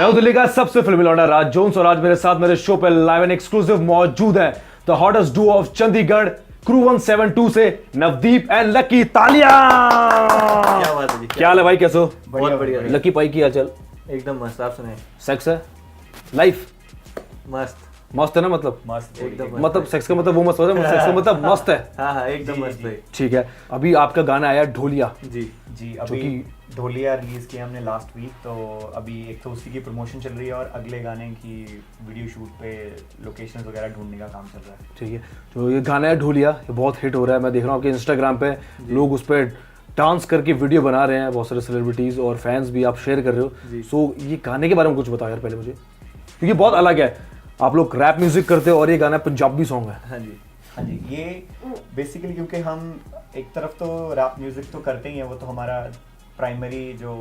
मैं हूं दिल्ली का सबसे फिल्मी लौंडा राज जोन्स और आज मेरे साथ मेरे शो पे लाइव एंड एक्सक्लूसिव मौजूद है the hottest do of Chandigarh crew 172 से नवदीप एंड लकी। तालियां। क्या बात है जी, क्या हाल है भाई, कैसे हो? बहुत बढ़िया। लकी भाई की हालचाल? एकदम मस्त। आप सुनाए? सेक्स है, लाइफ मस्त मस्त है ना, मतलब मस्त एकदम मतलब सेक्स का मतलब वो मस्त होता है, सेक्स का मतलब मस्त है। हाँ हाँ एकदम मस्त भाई। ठीक है, अभी आपका गाना आया ढोलिया जी जी अभी ढोलिया रिलीज किया हमने लास्ट वीक, तो अभी एक तो उसी की प्रमोशन चल रही है और अगले गाने की वीडियो शूट पे लोकेशंस वगैरह ढूंढने का काम चल रहा है। ठीक है, तो ये गाना है ढोलिया, ये बहुत हिट हो रहा है। मैं देख रहा हूँ आपके इंस्टाग्राम पे लोग उस पर डांस करके वीडियो बना रहे हैं, बहुत सारे सेलिब्रिटीज और फैंस भी आप शेयर कर रहे हो। सो ये गाने के बारे में कुछ बताओ यार पहले मुझे, क्योंकि बहुत अलग है। आप लोग रैप म्यूजिक करते हो और ये गाना पंजाबी सॉन्ग है। हाँ जी, ये बेसिकली क्योंकि हम एक तरफ तो रैप म्यूजिक तो करते ही हैं, वो तो हमारा प्राइमरी जो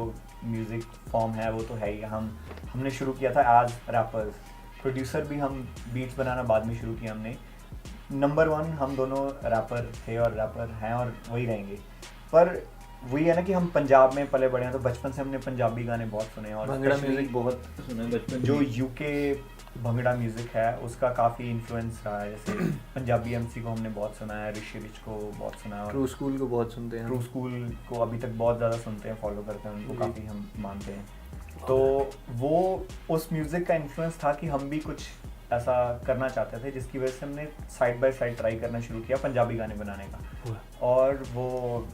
म्यूजिक फॉर्म है वो तो है ही। हमने शुरू किया था एज रैपर्स, प्रोड्यूसर भी हम बीट्स बनाना बाद में शुरू किया हमने। नंबर वन हम दोनों रैपर थे और रैपर हैं और वही रहेंगे। पर वही है ना कि हम पंजाब में पले बड़े हैं, तो बचपन से हमने पंजाबी गाने बहुत सुने हैं और भंगड़ा म्यूजिक बहुत सुना है बचपन। जो यूके भंगड़ा म्यूजिक है उसका काफ़ी इन्फ्लुएंस रहा है। जैसे पंजाबी एमसी को हमने बहुत सुना है, ऋषि रिच को बहुत सुना है, ट्रू स्कूल को बहुत सुनते हैं। ट्रू स्कूल को अभी तक बहुत ज़्यादा सुनते हैं, फॉलो करते हैं उनको, काफ़ी हम मानते हैं। तो वो उस म्यूज़िक का इन्फ्लुएंस था कि हम भी कुछ ऐसा करना चाहते थे, जिसकी वजह से हमने साइड बाय साइड ट्राई करना शुरू किया पंजाबी गाने बनाने का। और वो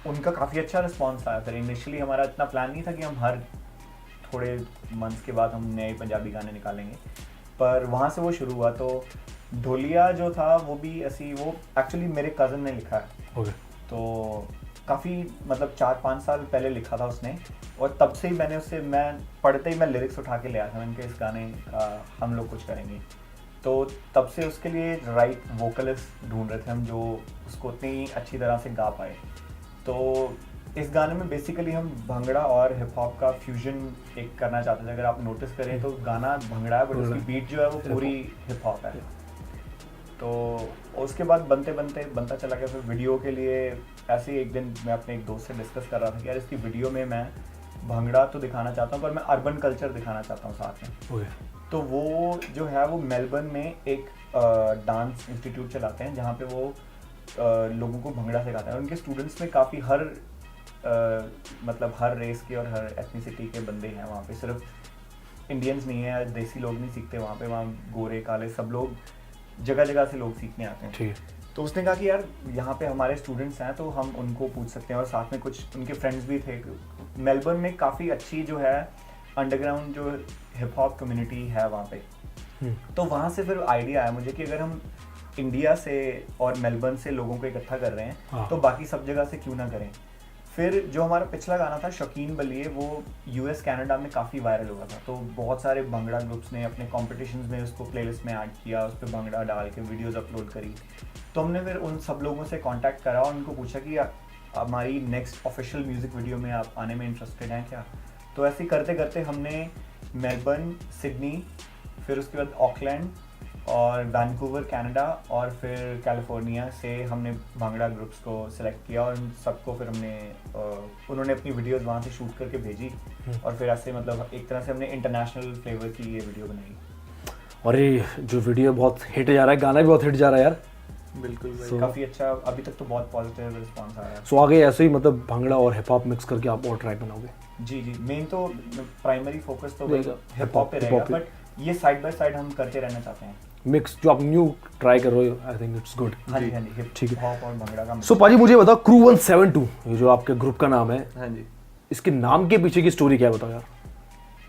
उनका काफ़ी अच्छा रिस्पॉन्स आया। फिर इनिशियली हमारा इतना प्लान नहीं था कि हम हर थोड़े मंथ्स के बाद हम नए पंजाबी गाने निकालेंगे, पर वहाँ से वो शुरू हुआ। तो ढोलिया जो था वो भी ऐसी, वो एक्चुअली मेरे कज़न ने लिखा है। तो काफ़ी मतलब 4-5 साल पहले लिखा था उसने, और तब से ही मैंने उससे, मैं पढ़ते ही मैं लिरिक्स उठा के ले आया था, मैंने कहा इस गाने का हम लोग कुछ करेंगे। तो तब से उसके लिए राइट वोकलिस्ट ढूंढ रहे थे हम, जो उसको उतनी अच्छी तरह से गा पाए। तो इस गाने में बेसिकली हम भंगड़ा और हिप हॉप का फ्यूजन एक करना चाहते थे। अगर आप नोटिस करें तो गाना भंगड़ा है, बट उसकी बीट जो है वो पूरी हिप हॉप है। तो उसके बाद बनता चला गया। फिर वीडियो के लिए ऐसे ही एक दिन मैं अपने एक दोस्त से डिस्कस कर रहा था कि यार इसकी वीडियो में मैं भंगड़ा तो दिखाना चाहता हूँ, पर मैं अर्बन कल्चर दिखाना चाहता हूँ साथ में। तो वो जो है वो मेलबर्न में एक डांस इंस्टीट्यूट चलाते हैं, जहाँ पे वो लोगों को भंगड़ा सिखाते हैं। उनके स्टूडेंट्स में काफ़ी मतलब हर रेस के और हर एथनिसिटी के बंदे हैं वहाँ पे। सिर्फ इंडियंस नहीं है, देसी लोग नहीं सीखते वहाँ पे, वहाँ गोरे काले सब लोग, जगह जगह से लोग सीखने आते हैं। ठीक। तो उसने कहा कि यार यहाँ पे हमारे स्टूडेंट्स हैं तो हम उनको पूछ सकते हैं, और साथ में कुछ उनके फ्रेंड्स भी थे। मेलबर्न में काफ़ी अच्छी जो है अंडरग्राउंड जो हिप हॉप कम्युनिटी है वहाँ पे। तो वहाँ से फिर आइडिया आया मुझे कि अगर हम इंडिया से और मेलबर्न से लोगों को इकट्ठा कर रहे हैं तो बाकी सब जगह से क्यों ना करें। फिर जो हमारा पिछला गाना था शौकीन बलिए, वो यूएस कनाडा में काफ़ी वायरल हुआ था। तो बहुत सारे भंगड़ा ग्रुप्स ने अपने कॉम्पिटिशन्स में उसको प्लेलिस्ट में ऐड किया, उस पर भंगड़ा डाल के वीडियोज़ अपलोड करी। तो हमने फिर उन सब लोगों से कांटेक्ट करा और उनको पूछा कि हमारी नेक्स्ट ऑफिशियल म्यूज़िक वीडियो में आप आने में इंटरेस्टेड हैं क्या। तो ऐसे करते करते हमने मेलबर्न, सिडनी, फिर उसके बाद ऑकलैंड और वैंकूवर कनाडा, और फिर कैलिफोर्निया से हमने भांगड़ा ग्रुप्स को सिलेक्ट किया और उन सबको फिर हमने उन्होंने अपनी वीडियोस वहाँ से शूट करके भेजी। और फिर ऐसे मतलब एक तरह से हमने इंटरनेशनल फ्लेवर की ये वीडियो बनाई। और ये जो वीडियो बहुत हिट जा रहा है, गाना भी बहुत हिट जा रहा है यार। बिल्कुल भाई, काफ़ी अच्छा, अभी तक तो बहुत पॉजिटिव रिस्पॉन्स आया है। सो आगे ऐसे ही मतलब भांगड़ा और हिप हॉप मिक्स करके आप और ट्राई बनाओगे? जी, मेन तो प्राइमरी फोकस तो रहेगा हिप हॉप पे रहेगा, बट ये साइड बाय साइड हम करते रहना चाहते हैं। मिक्स जो आप न्यू ट्राई कर रहे हो, आई थिंक इट्स गुड। हाँ जी, ठीक है। हिप हॉप और भंगड़ा का। सो पाजी मुझे बताओ, क्रू 172 ये जो आपके ग्रुप का नाम है, हाँ जी, इसके नाम के पीछे की स्टोरी क्या है बताओ यार।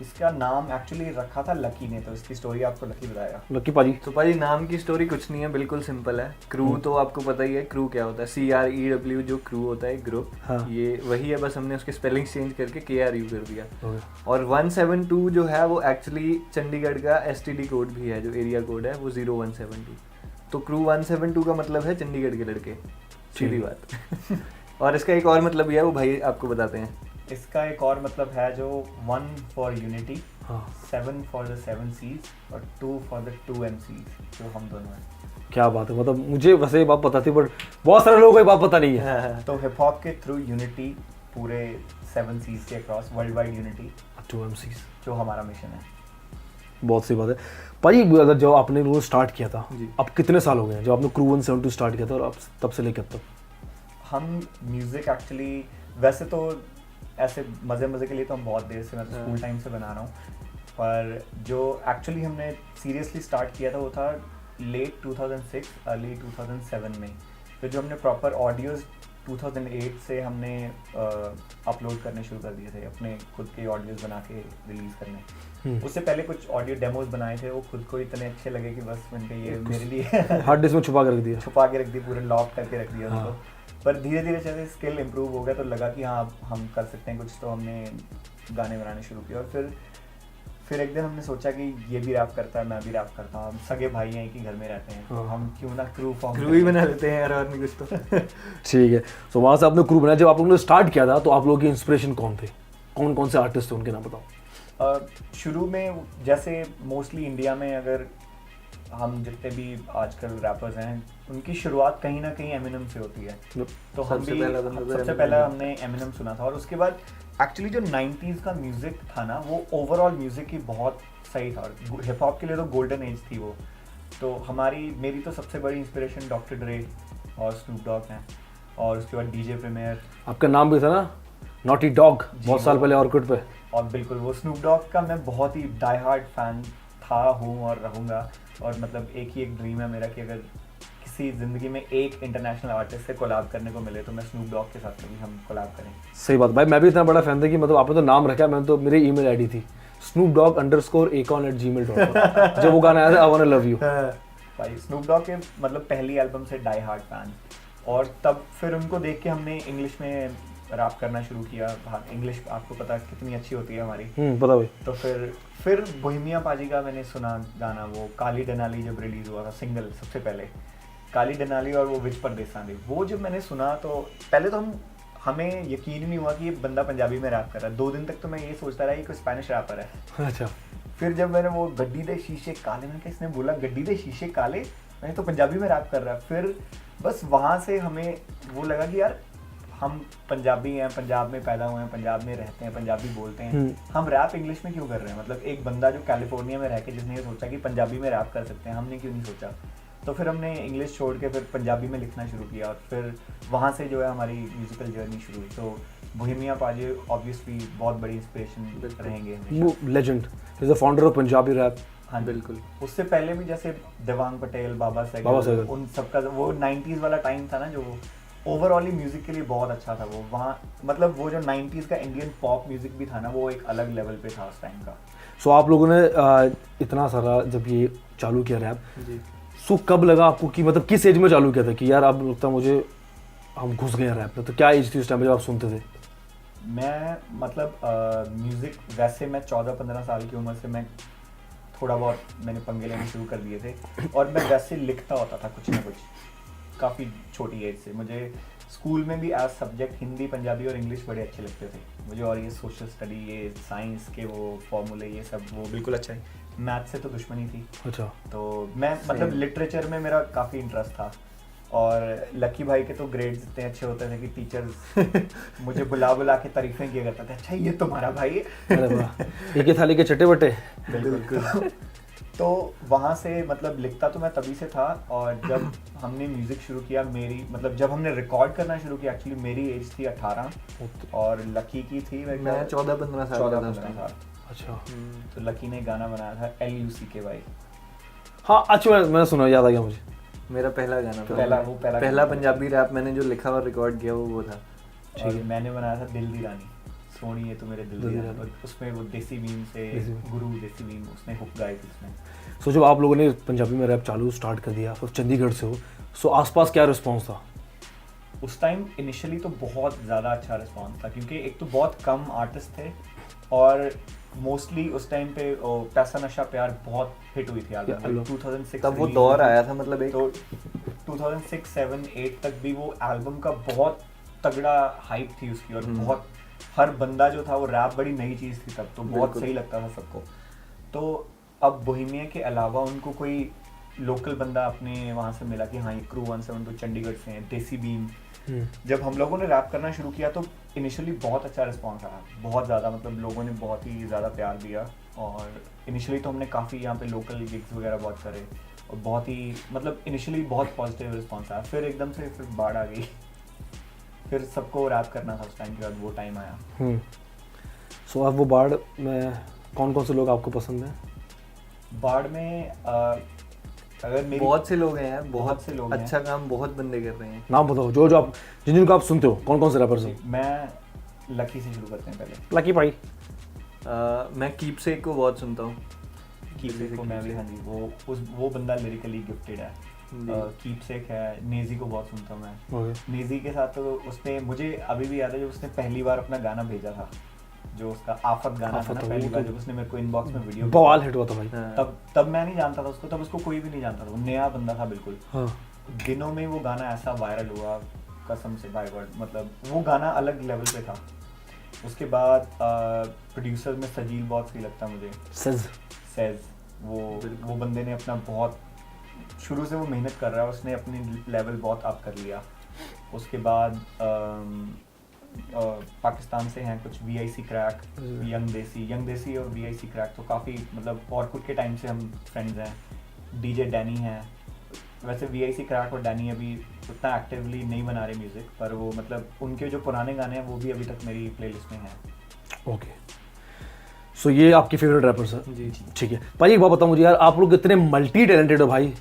इसका नाम एक्चुअली रखा था लकी ने, तो इसकी स्टोरी आपको लकी बताएगा। लकी पाजी। तो भाई नाम की स्टोरी कुछ नहीं है, बिल्कुल सिंपल है। क्रू तो आपको पता ही है क्रू क्या होता है, CREW जो क्रू होता है ग्रुप, ये वही है, बस हमने उसके स्पेलिंग चेंज करके KRU कर दिया। और 172 जो है वो एक्चुअली चंडीगढ़ का STD कोड भी है, जो एरिया कोड है वो 0172। तो क्रू 172 का मतलब है चंडीगढ़ के लड़के, सीधी बात। और इसका एक और मतलब भी है, वो भाई आपको बताते हैं। इसका एक और मतलब है जो 1 for unity, 7 for the 7 seas और 2 फॉर द 2 MCs, जो हम दोनों हैं। क्या बात है, मतलब मुझे वैसे ये बात पता थी बट बहुत सारे लोगों को ये बात पता नहीं है। तो हिप हॉप के थ्रू यूनिटी पूरे 7 सीज के across world wide unity, 2 MCs, जो हमारा मिशन है। बहुत सही बात है भाई। अगर जब आपने वो स्टार्ट किया था, जी। अब कितने साल हो गए हैं जब आपने क्रू 172 स्टार्ट किया था, और अब तब से लेकर अब तक? हम म्यूज़िक एक्चुअली वैसे तो ऐसे मज़े के लिए तो हम बहुत देर से, मैं तो स्कूल टाइम से बना रहा हूँ, पर जो एक्चुअली हमने सीरियसली स्टार्ट किया था वो था लेट 2006 अर्ली 2007 में। फिर जो हमने प्रॉपर ऑडियोज़ 2008 से हमने अपलोड करने शुरू कर दिए थे, अपने खुद के ऑडियोज़ बना के रिलीज़ करने। उससे पहले कुछ ऑडियो डेमोज बनाए थे, वो खुद को इतने अच्छे लगे कि बस मैंने ये मेरे लिए हार्ड डिस्क में छुपा के रख दिया। छुपा के रख दी, पूरे लॉक करके रख दिया उसको। पर धीरे धीरे जैसे स्किल इम्प्रूव हो गया तो लगा कि हाँ अब हम कर सकते हैं कुछ, तो हमने गाने बनाने शुरू किए। और फिर एक दिन हमने सोचा कि ये भी रैप करता है, मैं भी रैप करता हूँ, हम सगे भाई हैं कि घर में रहते हैं, तो हम क्यों ना क्रू ही बना लेते हैं यार, और नहीं कुछ तो। ठीक है, तो वहाँ से आपने क्रू बनाया। जब आप लोगों ने स्टार्ट किया था तो आप लोगों की इंस्पिरेशन कौन थे, कौन कौन से आर्टिस्ट थे, उनके नाम बताओ। शुरू में जैसे मोस्टली इंडिया में अगर हम जितने भी आजकल रैपर्स हैं उनकी शुरुआत कहीं ना कहीं एमिनेम से होती है। तो हम भी सबसे पहला हमने एमिनेम सुना था, और उसके बाद एक्चुअली जो 90s का म्यूज़िक था ना, वो ओवरऑल म्यूज़िक ही बहुत सही था, हिप हॉप के लिए तो गोल्डन एज थी वो। तो मेरी तो सबसे बड़ी इंस्पिरेशन डॉक्टर ड्रे और स्नूप डॉग हैं, और उसके बाद डीजे प्रीमियर। आपका नाम भी था ना नॉटी डॉग, बहुत साल पहले ऑर्कुट पे। और बिल्कुल वो स्नूप डॉग का मैं बहुत ही डाई हार्ड फैन था, हूँ और रहूँगा। और मतलब एक ही एक ड्रीम है मेरा कि अगर किसी ज़िंदगी में एक इंटरनेशनल आर्टिस्ट से कोलैब करने को मिले तो मैं स्नूप डॉग के साथ कभी हम कोलैब करें। सही बात भाई, मैं भी इतना बड़ा फैन था कि मतलब आपने तो नाम रखा है, मैंने तो मेरी ईमेल आईडी थी snoopdogg_akon@gmail.com। जब वो गाना आया था आई वांना लव यू, भाई स्नूप डॉग के मतलब पहली एल्बम से डाई हार्ड फैन। और तब फिर उनको देख के हमने इंग्लिश में रैप करना शुरू किया। इंग्लिश आपको पता कितनी अच्छी होती है हमारी, पता भाई। तो फिर बोहेमिया पाजी का मैंने सुना गाना, वो काली डनाली जब रिलीज हुआ था सिंगल सबसे पहले, काली डनाली और वो विच परदेसांदी, वो जब मैंने सुना तो पहले तो हमें यकीन ही नहीं हुआ कि ये बंदा पंजाबी में रैप कर रहा है। 2 दिन तक तो मैं ये सोचता रहा कि कोई स्पेनिश रैपर है। अच्छा। फिर जब मैंने वो गड्डी दे शीशे काले, मैंने कहा इसने बोला गड्डी दे शीशे काले, मैंने तो पंजाबी में रैप कर रहा है। फिर बस वहाँ से हमें वो लगा कि यार हम पंजाबी हैं, पंजाब में पैदा हुए हैं, पंजाब में रहते हैं, पंजाबी बोलते हैं, हम रैप इंग्लिश में क्यों कर रहे हैं। मतलब एक बंदा जो कैलिफोर्निया में रह के जिसने ये सोचा कि पंजाबी में रैप कर सकते हैं, हमने क्यों नहीं सोचा। तो फिर हमने इंग्लिश छोड़ के फिर पंजाबी में लिखना शुरू किया, और फिर वहाँ से जो है हमारी म्यूजिकल जर्नी शुरू हुई। तो बोहेमिया पाजी ऑब्वियसली बहुत बड़ी इंस्पिरेशन रहेंगे। वो legend is the founder of Punjabi rap. हाँ बिल्कुल। उससे पहले भी जैसे देवांग पटेल, बाबा सहगल, उन सबका वो 90s वाला टाइम था ना, जो ओवरऑल ही म्यूजिक के लिए बहुत अच्छा था। वो वहाँ मतलब वो जो 90s का इंडियन पॉप म्यूजिक भी था ना, वो एक अलग लेवल पे था उस टाइम का। सो आप लोगों ने इतना सारा जब ये चालू किया रैप जी, सो कब लगा आपको कि मतलब किस एज में चालू किया था कि यार अब लगता मुझे हम घुस गए रैप में? तो क्या एज थी उस टाइम जब आप सुनते थे? मैं मतलब म्यूज़िक वैसे मैं 14-15 साल की उम्र से मैं थोड़ा बहुत मैंने पंगे लेने शुरू कर दिए थे, और मैं वैसे लिखता होता था कुछ ना कुछ काफ़ी छोटी एज से। मुझे स्कूल में भी एज सब्जेक्ट हिंदी, पंजाबी और इंग्लिश बड़े अच्छे लगते थे मुझे, और ये सोशल स्टडी, ये साइंस के वो फॉर्मूले, ये सब वो बिल्कुल अच्छा है। मैथ से तो दुश्मनी थी। अच्छा। तो मैं मतलब लिटरेचर में मेरा काफ़ी इंटरेस्ट था, और लकी भाई के तो ग्रेड्स इतने अच्छे होते थे कि टीचर्स मुझे बुला के तारीफें किया करते थे, अच्छा ये तुम्हारा भाई है। अरे वाह, एक ही थाली के चटे बटे। बिल्कुल। तो वहाँ से मतलब लिखता तो मैं तभी से था, और जब हमने म्यूज़िक शुरू किया, मेरी मतलब जब हमने रिकॉर्ड करना शुरू किया, एक्चुअली मेरी एज थी 18 और लकी की थी मैं 14-15 साल। अच्छा। तो लकी ने गाना बनाया था LUCKY। हाँ अच्छा, मैंने सुना, याद आ गया मुझे। मेरा पहला गाना, पहला पंजाबी रैप मैंने जो लिखा और रिकॉर्ड किया वो था। और मैंने बनाया था दिल दी रानी, सोनी है तो मेरे दिल दी रानी, उसमें वो देसी बीम से गुरु देसी बीम उसने हुक गाई थी उसमें। सो जब आप लोगों ने पंजाबी में रैप चालू स्टार्ट कर दिया, तो चंडीगढ़ से हो, सो आसपास क्या रिस्पांस था? उस टाइम इनिशियली तो बहुत ज़्यादा अच्छा रिस्पांस था, क्योंकि एक तो बहुत कम आर्टिस्ट थे, और मोस्टली उस टाइम पे पैसा नशा प्यार बहुत हिट हुई थी एल्बम। 2006 तब वो दौर आया था, मतलब एक तो 2006, 7, 8 तक भी वो एल्बम का बहुत तगड़ा हाइप थी उसकी, और बहुत हर बंदा जो था वो रैप बड़ी नई चीज़ थी तब, तो बहुत सही लगता था सबको। तो अब बोहेमिया के अलावा उनको कोई लोकल बंदा अपने वहाँ से मिला कि हाँ ये क्रू 172 चंडीगढ़ से हैं, देसी बीन। जब हम लोगों ने रैप करना शुरू किया तो इनिशियली बहुत अच्छा रिस्पॉन्स आया, बहुत ज़्यादा, मतलब लोगों ने बहुत ही ज़्यादा प्यार दिया। और इनिशियली तो हमने काफ़ी यहाँ पे लोकल गिग्स वगैरह बहुत करे और बहुत ही मतलब इनिशियली बहुत पॉजिटिव रिस्पॉन्स आया। फिर एकदम से फिर बाढ़ आ गई, फिर सबको रैप करना था उस टाइम के बाद, वो टाइम आया। सो अब वो बाढ़ में कौन से लोग आपको पसंद हैं? बाढ़ में अगर मेरी बहुत से लोग हैं यार, बहुत से लोग अच्छा काम बहुत बंदे कर रहे हैं। नाम बताओ जो आप जिनको आप सुनते हो, कौन से रैपर्स हैं? मैं लकी से शुरू करते हैं पहले। लकी भाई। मैं कीपसेक को बहुत सुनता हूँ। कीपसेक को मैं भी, हाँ जी, वो बंदा लिरिकली गिफ्टेड है। कीपसेक है। नेजी को बहुत सुनता हूँ मैं। नेजी के साथ तो उसने, मुझे अभी भी याद है जब उसने पहली बार अपना गाना भेजा था, जो उसका आफत गाना था ना, पहली बार जब उसने मेरे को इनबॉक्स में वीडियो बवाल हिट हुआ था भाई। तब मैं नहीं जानता था उसको, तब उसको कोई भी नहीं जानता था, वो नया बंदा था बिल्कुल। दिनों में वो गाना ऐसा वायरल हुआ, कसम से बाय गॉड, मतलब वो गाना अलग लेवल पे था। उसके बाद प्रोड्यूसर में सजील बहुत सही लगता मुझे। सेज वो बंदे ने अपना बहुत शुरू से वो मेहनत कर रहा है, उसने अपनी लेवल बहुत अप कर लिया। उसके बाद पाकिस्तान से हैं कुछ VIC क्रैक, यंग देसी और VIC क्रैक तो काफ़ी, मतलब ऑर्कुट के टाइम से हम फ्रेंड्स हैं। DJ डैनी हैं। वैसे VIC क्रैक और डैनी अभी उतना एक्टिवली नहीं बना रहे म्यूज़िक, पर वो मतलब उनके जो पुराने गाने हैं वो भी अभी तक मेरी प्लेलिस्ट में हैं। ओके, सो ये आपकी फेवरेट रैपर्स हैं? जी। ठीक है भाई, एक बात बताओ मुझे यार, आप लोग इतने मल्टी टैलेंटेड हो भाई।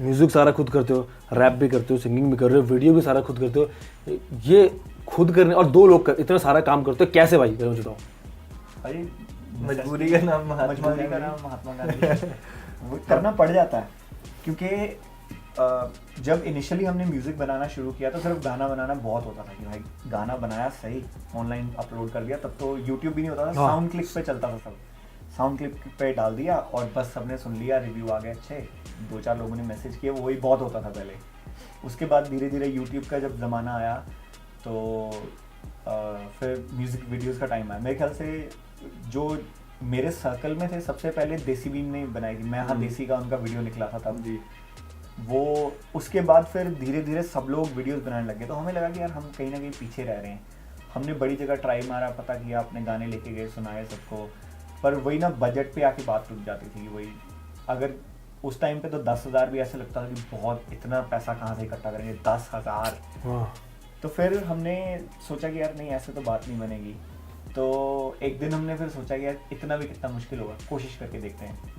म्यूजिक सारा खुद करते हो, रैप भी करते हो, सिंगिंग भी कर रहे हो, वीडियो भी सारा खुद करते हो। ये खुद करने और 2 लोग इतना सारा काम करते हो कैसे भाई, पहले मुझे बताओ। भाई मजबूरी का नाम महात्मा गांधी। वो करना पड़ जाता है क्योंकि जब इनिशियली हमने म्यूज़िक बनाना शुरू किया तो सिर्फ गाना बनाना बहुत होता था कि भाई गाना बनाया, सही ऑनलाइन अपलोड कर दिया। तब तो यूट्यूब भी नहीं होता था, साउंड क्लिक पे चलता था सब। साउंड क्लिक पे डाल दिया और बस सबने सुन लिया, रिव्यू आ गए अच्छे, 2-4 लोगों ने मैसेज किए, वही बहुत होता था पहले। उसके बाद धीरे धीरे यूट्यूब का जब ज़माना आया तो फिर म्यूज़िक वीडियोज़ का टाइम आया। मेरे ख्याल से जो मेरे सर्कल में थे सबसे पहले देसी बीन ने बनाई थी, मैं हाँ देसी का उनका वीडियो निकला था तब जी। वो उसके बाद फिर धीरे धीरे सब लोग वीडियोस बनाने लगे, तो हमें लगा कि यार हम कहीं ना कहीं पीछे रह रहे हैं। हमने बड़ी जगह ट्राई मारा, पता किया, अपने गाने लेके गए, सुनाए सबको, पर वही ना बजट पे आके बात टूट जाती थी। वही अगर उस टाइम पे तो 10,000 भी ऐसे लगता था कि बहुत, इतना पैसा कहाँ से इकट्ठा करेंगे, 10,000। तो फिर हमने सोचा कि यार नहीं, ऐसे तो बात नहीं बनेगी। तो एक दिन हमने फिर सोचा कि यार इतना भी कितना मुश्किल होगा, कोशिश करके देखते हैं।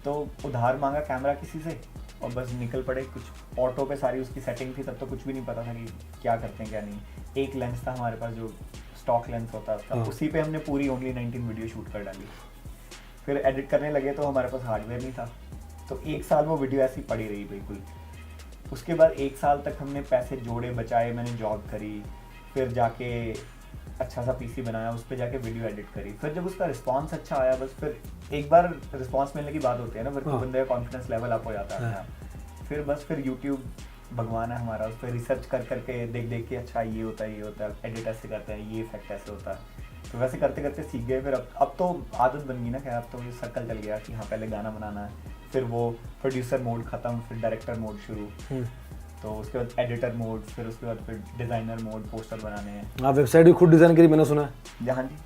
तो उधार मांगा कैमरा किसी से और बस निकल पड़े। कुछ ऑटो पे सारी उसकी सेटिंग थी, तब तो कुछ भी नहीं पता था कि क्या करते हैं क्या नहीं। एक लेंस था हमारे पास जो स्टॉक लेंस होता था, उसी पे हमने पूरी ओनली 19 वीडियो शूट कर डाली। फिर एडिट करने लगे तो हमारे पास हार्डवेयर नहीं था, तो 1 साल वो वीडियो ऐसी पड़ी रही बिल्कुल। उसके बाद 1 साल तक हमने पैसे जोड़े, बचाए, मैंने जॉब करी, फिर जाके अच्छा सा पीसी बनाया, उस पर जाके वीडियो एडिट करी। फिर जब उसका रिस्पांस अच्छा आया, बस फिर एक बार रिस्पांस मिलने की बात होती है ना, फिर तो बंदे का कॉन्फिडेंस लेवल अप हो जाता है। फिर बस फिर यूट्यूब भगवान है हमारा, उस पर रिसर्च कर करके देख के अच्छा ये होता है, एडिट ऐसे करते हैं, ये इफेक्ट ऐसे होता है। तो वैसे करते करते सीख गए। फिर अब तो आदत बन गई ना, खैर अब तो ये सर्कल चल गया कि हाँ पहले गाना बनाना है, फिर वो प्रोड्यूसर मोड खत्म, फिर डायरेक्टर मोड शुरू, तो उसके बाद एडिटर मोड, फिर उसके बाद फिर डिजाइनर मोड, पोस्टर बनाने हैं। आप वेबसाइट भी खुद डिजाइन करी, मैंने सुना है? हाँ जी,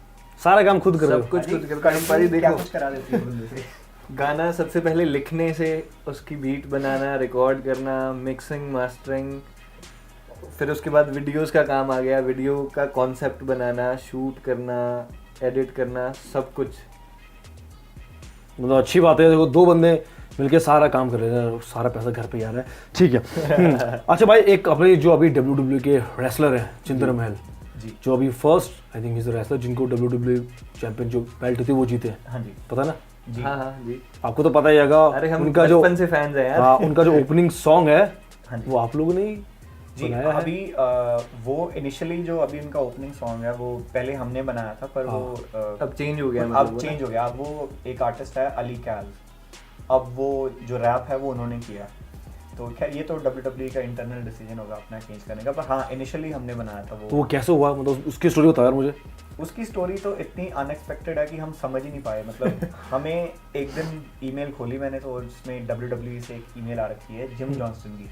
सारा काम खुद कर रहे हो? सब कुछ खुद कर, देखो कुछ करा देती है बंदे से। गाना सबसे पहले लिखने से, उसकी बीट बनाना, रिकॉर्ड करना, मिक्सिंग, मास्टरिंग, फिर उसके बाद वीडियोस का काम आ गया, वीडियो का कॉन्सेप्ट बनाना, शूट करना, एडिट करना, सब कुछ। मतलब अच्छी बात है, देखो 2 बंदे मिलके सारा काम कर रहे हैं, सारा पैसा घर पे आ रहा है, ठीक है। अच्छा भाई, एक अपने जो अभी WWE के रेसलर हैं चिंतन महल जी, जो अभी first I think is wrestler जिनको WWE चैंपियन जो बेल्ट थी वो जीते हैं। हाँ जी, पता ना जी? हाँ हाँ जी, आपको तो पता ही होगा। अरे हम उनका जो बचपन से फैंस हैं यार। हाँ, उनका जो ओपनिंग सॉन्ग है वो आप लोगों ने जी अभी वो इनिशियली जो अभी उनका ओपनिंग सॉन्ग है वो पहले हमने बनाया था, पर वो अब चेंज हो गया। अब चेंज हो गया। अब वो एक आर्टिस्ट है अली कैल, अब वो जो रैप है वो उन्होंने किया। तो खैर ये तो WWE का इंटरनल डिसीजन होगा अपना चेंज करने का, पर हाँ इनिशियली हमने बनाया था वो। तो वो कैसे हुआ, मतलब उसकी स्टोरी बता यार मुझे। उसकी स्टोरी तो इतनी अनएक्सपेक्टेड है कि हम समझ ही नहीं पाए। मतलब हमें एक दिन ईमेल खोली मैंने, तो उसमें WWE से एक ईमेल आ रखी है जिम जॉनस्टन की।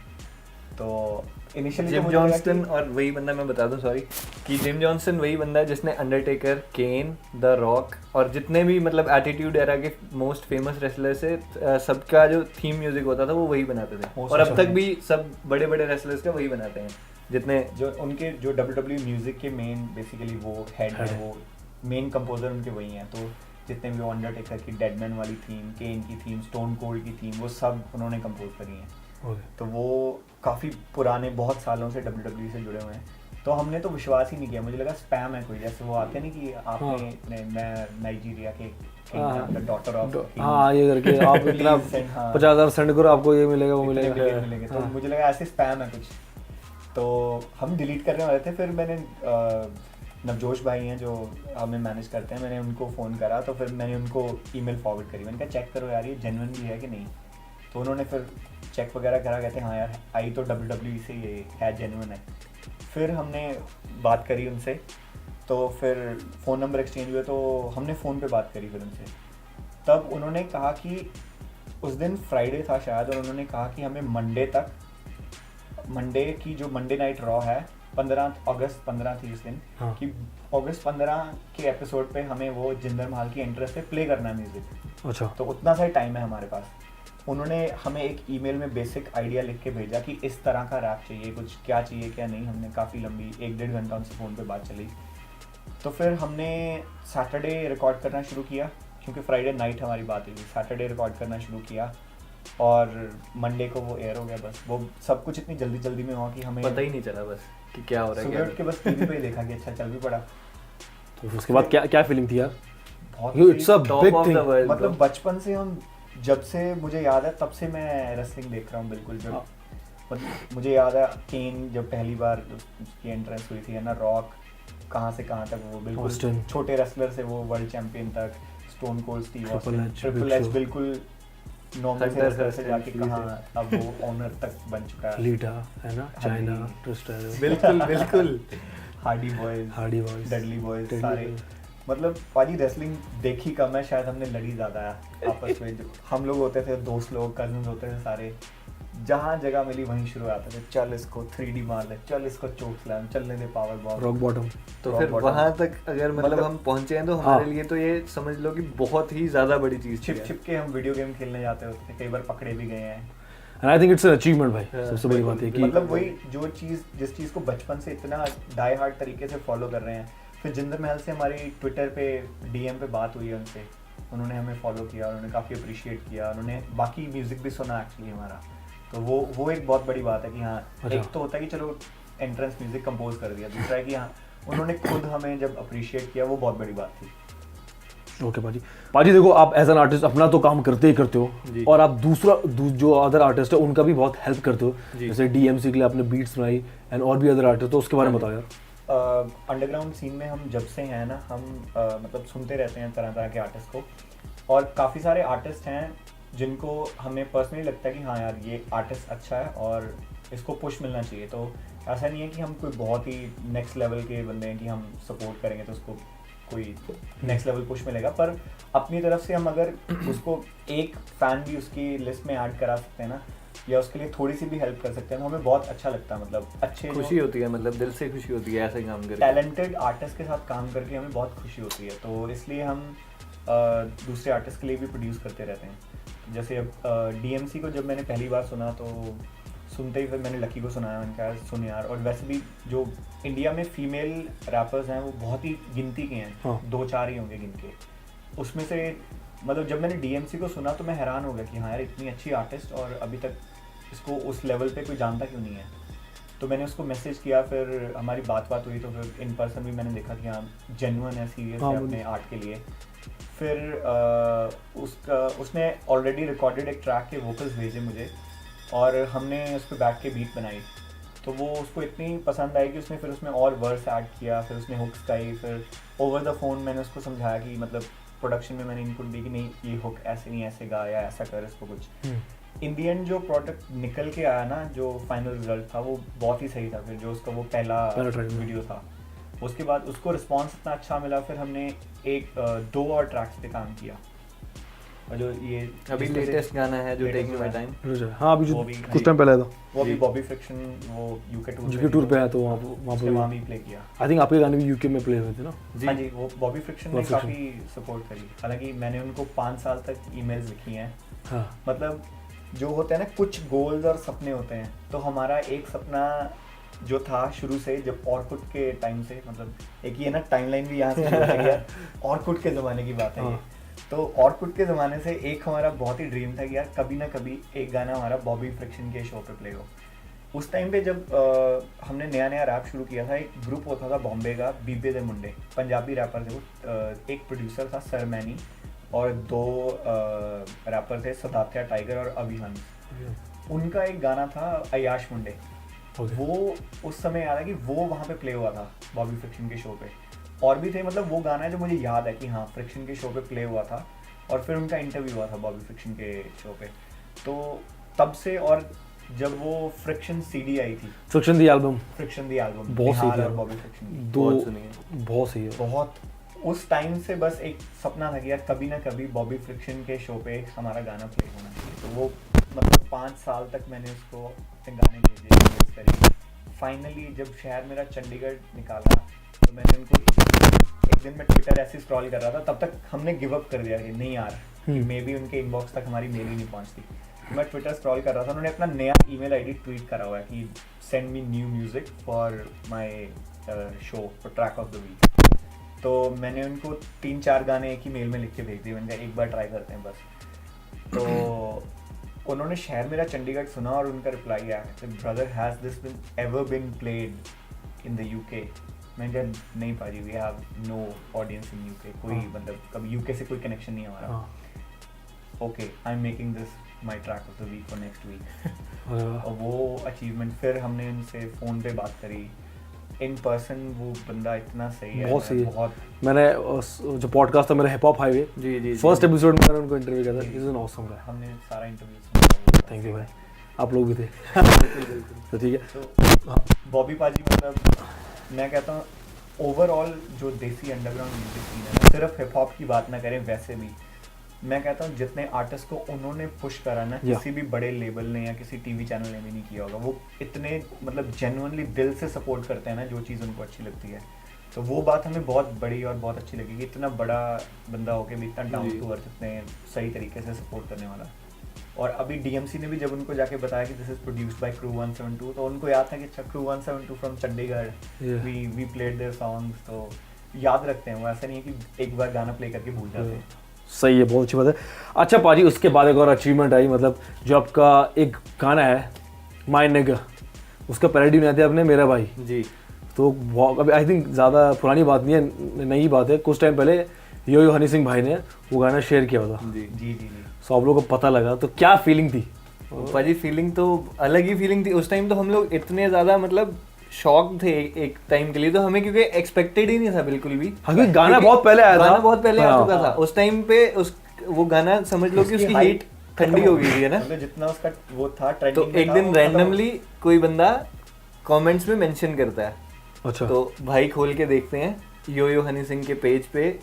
तो इनिशियली जिम जॉनस्टन, और वही बंदा मैं बता दूं सॉरी कि जिम जॉनस्टन वही बंदा है जिसने अंडरटेकर, केन, द रॉक और जितने भी मतलब एटीट्यूड एरा के मोस्ट फेमस रेसलर से सबका जो थीम म्यूजिक होता था वो वही बनाते थे, और अब तक भी सब बड़े बड़े रेसलर्स का वही बनाते हैं जितने जो उनके जो WWE म्यूजिक के मेन बेसिकली वो हेड है, वो मेन कंपोजर उनके वही हैं। तो जितने भी अंडरटेकर की डेडमैन वाली थीम, केन की थीम, स्टोन कोल्ड की थीम, वो सब उन्होंने कंपोज करी हैं। तो वो काफ़ी पुराने बहुत सालों से WWE से जुड़े हुए हैं। तो हमने तो विश्वास ही नहीं किया, मुझे लगा स्पैम है कोई, जैसे वो आते नहीं कि आपने मैं नाइजीरिया के डॉटर ऑफ ये करके आप इतना 50,000 सेंड करो आपको ये मिलेगा वो मिलेगा। तो मुझे लगा ऐसे स्पैम है कुछ, तो हम डिलीट करने वाले थे। फिर मैंने नवजोश भाई हैं जो हमें मैनेज करते हैं, मैंने उनको फ़ोन करा, तो फिर मैंने उनको ईमेल फॉरवर्ड करी। मैंने कहा चेक करो यार ये जेन्युइन भी है कि नहीं। तो उन्होंने फिर चेक वगैरह करा, कहते हैं हाँ यार आई तो WWE से ये है, जेन्युइन है। फिर हमने बात करी उनसे, तो फिर फ़ोन नंबर एक्सचेंज हुए, तो हमने फ़ोन पे बात करी फिर उनसे। तब उन्होंने कहा कि उस दिन फ्राइडे था शायद, और उन्होंने कहा कि हमें मंडे की जो मंडे नाइट रॉ है 15 अगस्त 15 थी उस दिन, कि अगस्त 15 के एपिसोड पे हमें वो जिंदर महल की एंट्रेंस पे प्ले करना है म्यूज़िक। अच्छा। तो उतना सा टाइम है हमारे पास। उन्होंने हमें एक ईमेल में बेसिक आइडिया लिख के भेजा कि इस तरह का रैप चाहिए, कुछ क्या चाहिए क्या नहीं। हमने काफ़ी लंबी 1-1.5 घंटा उनसे फ़ोन पे बात चली। तो फिर हमने सैटरडे रिकॉर्ड करना शुरू किया, क्योंकि फ्राइडे नाइट हमारी बात हुई। सैटरडे रिकॉर्ड करना शुरू किया और मंडे को वो एयर हो गया। बस वो सब कुछ इतनी जल्दी में हुआ कि हमें पता ही नहीं चला बस कि क्या हो रहा है। सुबह उठ के बस टीवी पे देखा कि अच्छा चल भी पड़ा। तो उसके बाद क्या फीलिंग थी यार? बहुत इट्स अ बिग थिंग। मतलब बचपन से हम, जब से मुझे याद है तब से मैं रेसलिंग देख रहा हूँ बिल्कुल। जब मतलब मुझे याद है केन जब पहली बार उसकी एंट्रेंस हुई थी है ना, रॉक कहाँ से कहाँ तक वो बिल्कुल छोटे रेसलर से वो वर्ल्ड चैंपियन तक, stone cold, Steve Austin, triple H बिल्कुल नॉर्मल रेसलर से जाके कहाँ अब वो ऑनर तक बन चुका है। लीटा है ना, चाइना, ट्विस्टर, बिल्कुल हार्डी बॉयज, डडली बॉयज, सारे मतलब पाजी रेसलिंग देखी कम है, शायद हमने लड़ी ज़्यादा है आपस में। जो हम लोग होते थे, दोस्त लोग, कजन्स होते थे सारे, जहाँ जगह मिली वहीं शुरू आते थे। चल इसको 3D मार ले, चल इसको चोक स्लैम, चलने दे पावर बॉम्ब, रॉक बॉटम। तो फिर वहाँ तक अगर मतलब हम पहुँचे हैं तो हमारे लिए तो ये समझ लो कि बहुत ही ज़्यादा बड़ी चीज़। छिप के हम वीडियो गेम खेलने जाते होते थे, कई बार पकड़े भी गए हैं। And I think it's an achievement भाई, सबसे बड़ी बात है कि मतलब वही जो चीज़, जिस चीज़ को बचपन से इतना डाई हार्ड तरीके से फॉलो कर रहे हैं। फिर जिंदर महल से हमारी ट्विटर पे DM पे बात हुई है उनसे, उन्होंने हमें फॉलो किया, उन्होंने काफ़ी अप्रिशिएट किया, उन्होंने बाकी म्यूज़िक भी सुना एक्चुअली हमारा। तो वो एक बहुत बड़ी बात है कि हाँ, एक तो होता है कि चलो एंट्रेंस म्यूज़िक कंपोज कर दिया, दूसरा है कि हाँ उन्होंने खुद हमें जब अप्रिशिएट किया, वो बहुत बड़ी बात थी। ओके पाजी देखो, आप एज एन आर्टिस्ट अपना तो काम करते ही करते हो, और आप जो अदर आर्टिस्ट है उनका भी बहुत हेल्प करते हो। जैसे DMC के लिए आपने बीट्स बनाई एंड और भी अदर आर्टिस्ट, तो उसके बारे में बताओ यार। अंडरग्राउंड सीन में हम जब से हैं ना, हम मतलब सुनते रहते हैं तरह तरह के आर्टिस्ट को, और काफ़ी सारे आर्टिस्ट हैं जिनको हमें पर्सनली लगता है कि हाँ यार ये आर्टिस्ट अच्छा है और इसको पुश मिलना चाहिए। तो ऐसा नहीं है कि हम कोई बहुत ही नेक्स्ट लेवल के बंदे हैं कि हम सपोर्ट करेंगे तो उसको कोई नेक्स्ट लेवल पुश मिलेगा, पर अपनी तरफ से हम अगर उसको एक फ़ैन भी उसकी लिस्ट में ऐड करा सकते हैं ना, या उसके लिए थोड़ी सी भी हेल्प कर सकते हैं, तो हमें बहुत अच्छा लगता है। मतलब अच्छे खुशी होती है, मतलब दिल से खुशी होती है ऐसे काम करके। टैलेंटेड आर्टिस्ट के साथ काम करके हमें बहुत खुशी होती है, तो इसलिए हम दूसरे आर्टिस्ट के लिए भी प्रोड्यूस करते रहते हैं। जैसे अब DMC को जब मैंने पहली बार सुना, तो सुनते ही फिर मैंने लकी को सुनाया, मैंने कहा सुन यार। और वैसे भी जो इंडिया में फीमेल रैपर्स हैं वो बहुत ही गिनती के हैं, 2-4 ही होंगे गिन के। उसमें से मतलब जब मैंने DMC को सुना तो मैं हैरान हो गया कि हाँ यार इतनी अच्छी आर्टिस्ट और अभी तक इसको उस लेवल पे कोई जानता क्यों नहीं है। तो मैंने उसको मैसेज किया, फिर हमारी बात हुई, तो फिर इन पर्सन भी मैंने देखा कि हाँ जेन्युइन है, सीरियस है अपने आर्ट के लिए। फिर उसने ऑलरेडी रिकॉर्डेड एक ट्रैक के वोकल्स भेजे मुझे, और हमने उस पर बैठ के बीट बनाई। तो वो उसको इतनी पसंद आई कि उसने फिर उसमें और वर्स ऐड किया, फिर उसने हुक्स गाई। फिर ओवर द फोन मैंने उसको समझाया कि मतलब प्रोडक्शन में मैंने इनपुट दी कि नहीं ये हुक ऐसे नहीं, ऐसे गा या ऐसा कर इसको कुछ। इन दी एंड जो प्रोडक्ट निकल के आया ना, जो फाइनल रिजल्ट था वो बहुत ही सही था। फिर जो उसका वो पहला वीडियो था उसके बाद उसको रिस्पॉन्स इतना अच्छा मिला, फिर हमने 2 और ट्रैक्स पे काम किया। और जो ये अभी लेटेस्ट गाना है जो टेकिंग माय टाइम, हाँ अभी जो वो भी कुछ टाइम पहले आया था, वो भी बॉबी फ्रिक्शन वो यूके टूर पे आया तो वहाँ वहाँ भी प्ले किया। आई थिंक आपके गाने भी यूके में प्ले हुए थे ना? हाँ जी, वो बॉबी फ्रिक्शन ने काफ़ी सपोर्ट करी। हालांकि मैंने उनको 5 साल तक ईमेल्स लिखी हैं। हाँ मतलब जो होते हैं ना कुछ गोल्स और सपने होते हैं, तो हमारा एक सपना जो था शुरू से, जब ऑर्कुट के टाइम से, मतलब एक ये ना टाइमलाइन भी यहाँ से शुरू हो गया, ऑर्कुट के ज़माने की बात है ये। तो ऑर्कुट के ज़माने से एक हमारा बहुत ही ड्रीम था कि यार कभी ना कभी एक गाना हमारा बॉबी फ्रिक्शन के शो पे प्ले हो। उस टाइम पे जब हमने नया नया रैप शुरू किया था, एक ग्रुप होता था बॉम्बे का, बीबे दे मुंडे, पंजाबी रैपर थे वो। एक प्रोड्यूसर था सर मैनी, और 2 रैपर थे, सदात्या टाइगर और अभी हंस। उनका एक गाना था अयाश मुंडे, वो उस समय याद है कि वो वहाँ पे प्ले हुआ था बॉबी फ्रिक्शन के शो पे। और भी थे, मतलब वो गाना है जो मुझे याद है कि हाँ फ्रिक्शन के शो पे प्ले हुआ था, और फिर उनका इंटरव्यू हुआ था बॉबी फ्रिक्शन के शो पे। तो तब से, और जब वो फ्रिक्शन सीडी आई थी, फ्रिक्शन दी एल्बम बहुत सही है, बॉबी फ्रिक्शन बहुत सही है, बहुत। उस टाइम से बस एक सपना था कि यार कभी ना कभी बॉबी फ्रिक्शन के शो पे हमारा गाना प्ले होना चाहिए। तो वो मतलब 5 साल तक मैंने उसको अपने गाने भेजे। फाइनली जब शहर मेरा चंडीगढ़ निकाला, तो मैंने उनको एक दिन में ट्विटर ऐसे स्क्रॉल कर रहा था, तब तक हमने गिव अप कर दिया कि नहीं यार, मे बी उनके इनबॉक्स तक हमारी मेल ही नहीं पहुंचती। मैं ट्विटर स्क्रॉल कर रहा था, उन्होंने अपना नया ईमेल आईडी ट्वीट करा हुआ है कि send me new music for my show for track of the week. तो मैंने उनको 3-4 गाने एक ही मेल में लिख के भेज दिए, मैंने कहा एक बार ट्राई करते हैं बस। तो उन्होंने शहर मेरा चंडीगढ़ सुना, और उनका रिप्लाई आया, brother has this been ever been played in the UK? मैंने कहा नहीं पाजी, we have no audience in UK, कोई मतलब कभी यूके से कोई कनेक्शन नहीं है हमारा। Okay, I am making this my track of the week for next week. और वो अचीवमेंट, फिर हमने उनसे फ़ोन पे बात करी, इन पर्सन वो बंदा इतना सही है, बहुत सही है। बहुत। मैंने जो पॉडकास्ट था मेरा हिप हॉप हाईवे, जी फर्स्ट एपिसोड में मैंने उनको इंटरव्यू किया था। इज एन ऑसम गाय, हमने सारा इंटरव्यू सुना। थैंक यू भाई, आप लोग भी थे। तो ठीक है, तो बॉबी पाजी, मतलब मैं कहता हूँ ओवरऑल जो देसी अंडरग्राउंड म्यूजिक सीन है, सिर्फ हिप हॉप की बात ना करें, वैसे भी मैं कहता हूँ जितने आर्टिस्ट को उन्होंने पुश करा ना, किसी भी बड़े लेबल ने या किसी टीवी चैनल ने भी नहीं किया होगा। वो इतने मतलब जेन्युइनली दिल से सपोर्ट करते हैं ना जो चीज़ उनको अच्छी लगती है। तो वो बात हमें बहुत बड़ी और बहुत अच्छी लगी कि इतना बड़ा बंदा होके भी इतना डाउन टू अर्थ, इतने सही तरीके से सपोर्ट करने वाला। और अभी डीएमसी ने भी जब उनको जाके बताया कि this is produced by crew 172, तो उनको याद था कि अच्छा crew 172 from Chandigarh, we played their songs. तो याद रखते हैं वो, ऐसा नहीं है कि एक बार गाना प्ले करके भूल जाते हैं। सही है, बहुत अच्छी बात है। अच्छा पाजी, उसके बाद एक और अचीवमेंट आई, मतलब जो आपका एक गाना है माय नेगा, उसका पैरोडी बनाते हैं आपने मेरा भाई जी। तो अभी आई थिंक ज़्यादा पुरानी बात नहीं है, नई बात है, कुछ टाइम पहले यो हनी सिंह भाई ने वो गाना शेयर किया हुआ था। जी जी जी। सो आप लोगों को पता लगा तो क्या फीलिंग थी? पाजी फीलिंग तो अलग ही फीलिंग थी उस टाइम। तो हम लोग इतने ज़्यादा मतलब शॉक थे एक टाइम के लिए, तो हमें क्योंकि एक्सपेक्टेड ही नहीं था बिल्कुल भी। हाँ, गाना बहुत पहले आया था, गाना बहुत पहले आ चुका था उस टाइम पे। वो गाना समझ लो कि उसकी हीट ठंडी हो गई थी, है ना, मतलब जितना उसका वो था तो ट्रेंडिंग। एक दिन रैंडमली कोई बंदा कमेंट्स में मेंशन करता है। अच्छा, तो भाई खोल के देखते हैं, यो हनी सिंह के पेज पे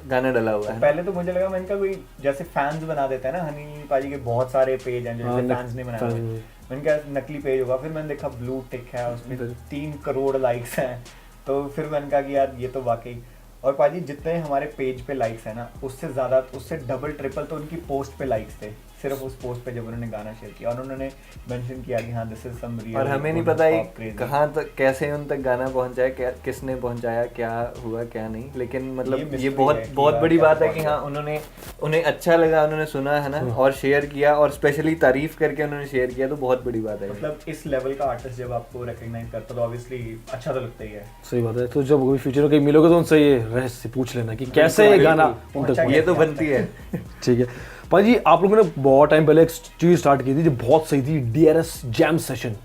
गाना डला हुआ है। पहले तो मुझे लगा, मैंने कहा कोई जैसे फैंस बना देता है ना, हनी पाजी के बहुत सारे पेज हैं जैसे फैंस ने बनाए हुए, मैंने कहा नकली पेज होगा। फिर मैंने देखा ब्लू टिक है, उसमें 3 करोड़ लाइक्स हैं। तो फिर मैंने कहा कि यार ये तो वाकई। और पाजी जितने हमारे पेज पे लाइक्स है ना, उससे ज़्यादा, उससे डबल ट्रिपल तो उनकी पोस्ट पे लाइक्स थे, सिर्फ उस पोस्ट पे जब उन्होंने गाना शेयर किया। और उन्होंने मेंशन किया कि हाँ दिस इज सम रियल। और हमें नहीं पता है कहाँ तक, कैसे उन तक गाना पहुँचाया, क्या किसने पहुँचाया, क्या हुआ क्या नहीं, लेकिन मतलब ये बहुत बड़ी बात है कि हाँ उन्हें अच्छा लगा, उन्होंने सुना है ना, और शेयर किया, और स्पेशली तारीफ करके उन्होंने शेयर किया, तो बहुत बड़ी बात है। मतलब इस लेवल का आर्टिस्ट जब आपको रिकॉग्नाइज करता तो ऑब्वियसली अच्छा तो लगता ही है। सही बात है। तो जब कभी फ्यूचर में कहीं मिलोगे तो उनसे ये रहस्य पूछ लेना कि कैसे ये गाना उन तक, ये तो बनती है। ठीक है भाजी, आप लोगों ने बहुत टाइम पहले एक चीज़ स्टार्ट की थी जो बहुत सही थी, DRS जैम सेशन।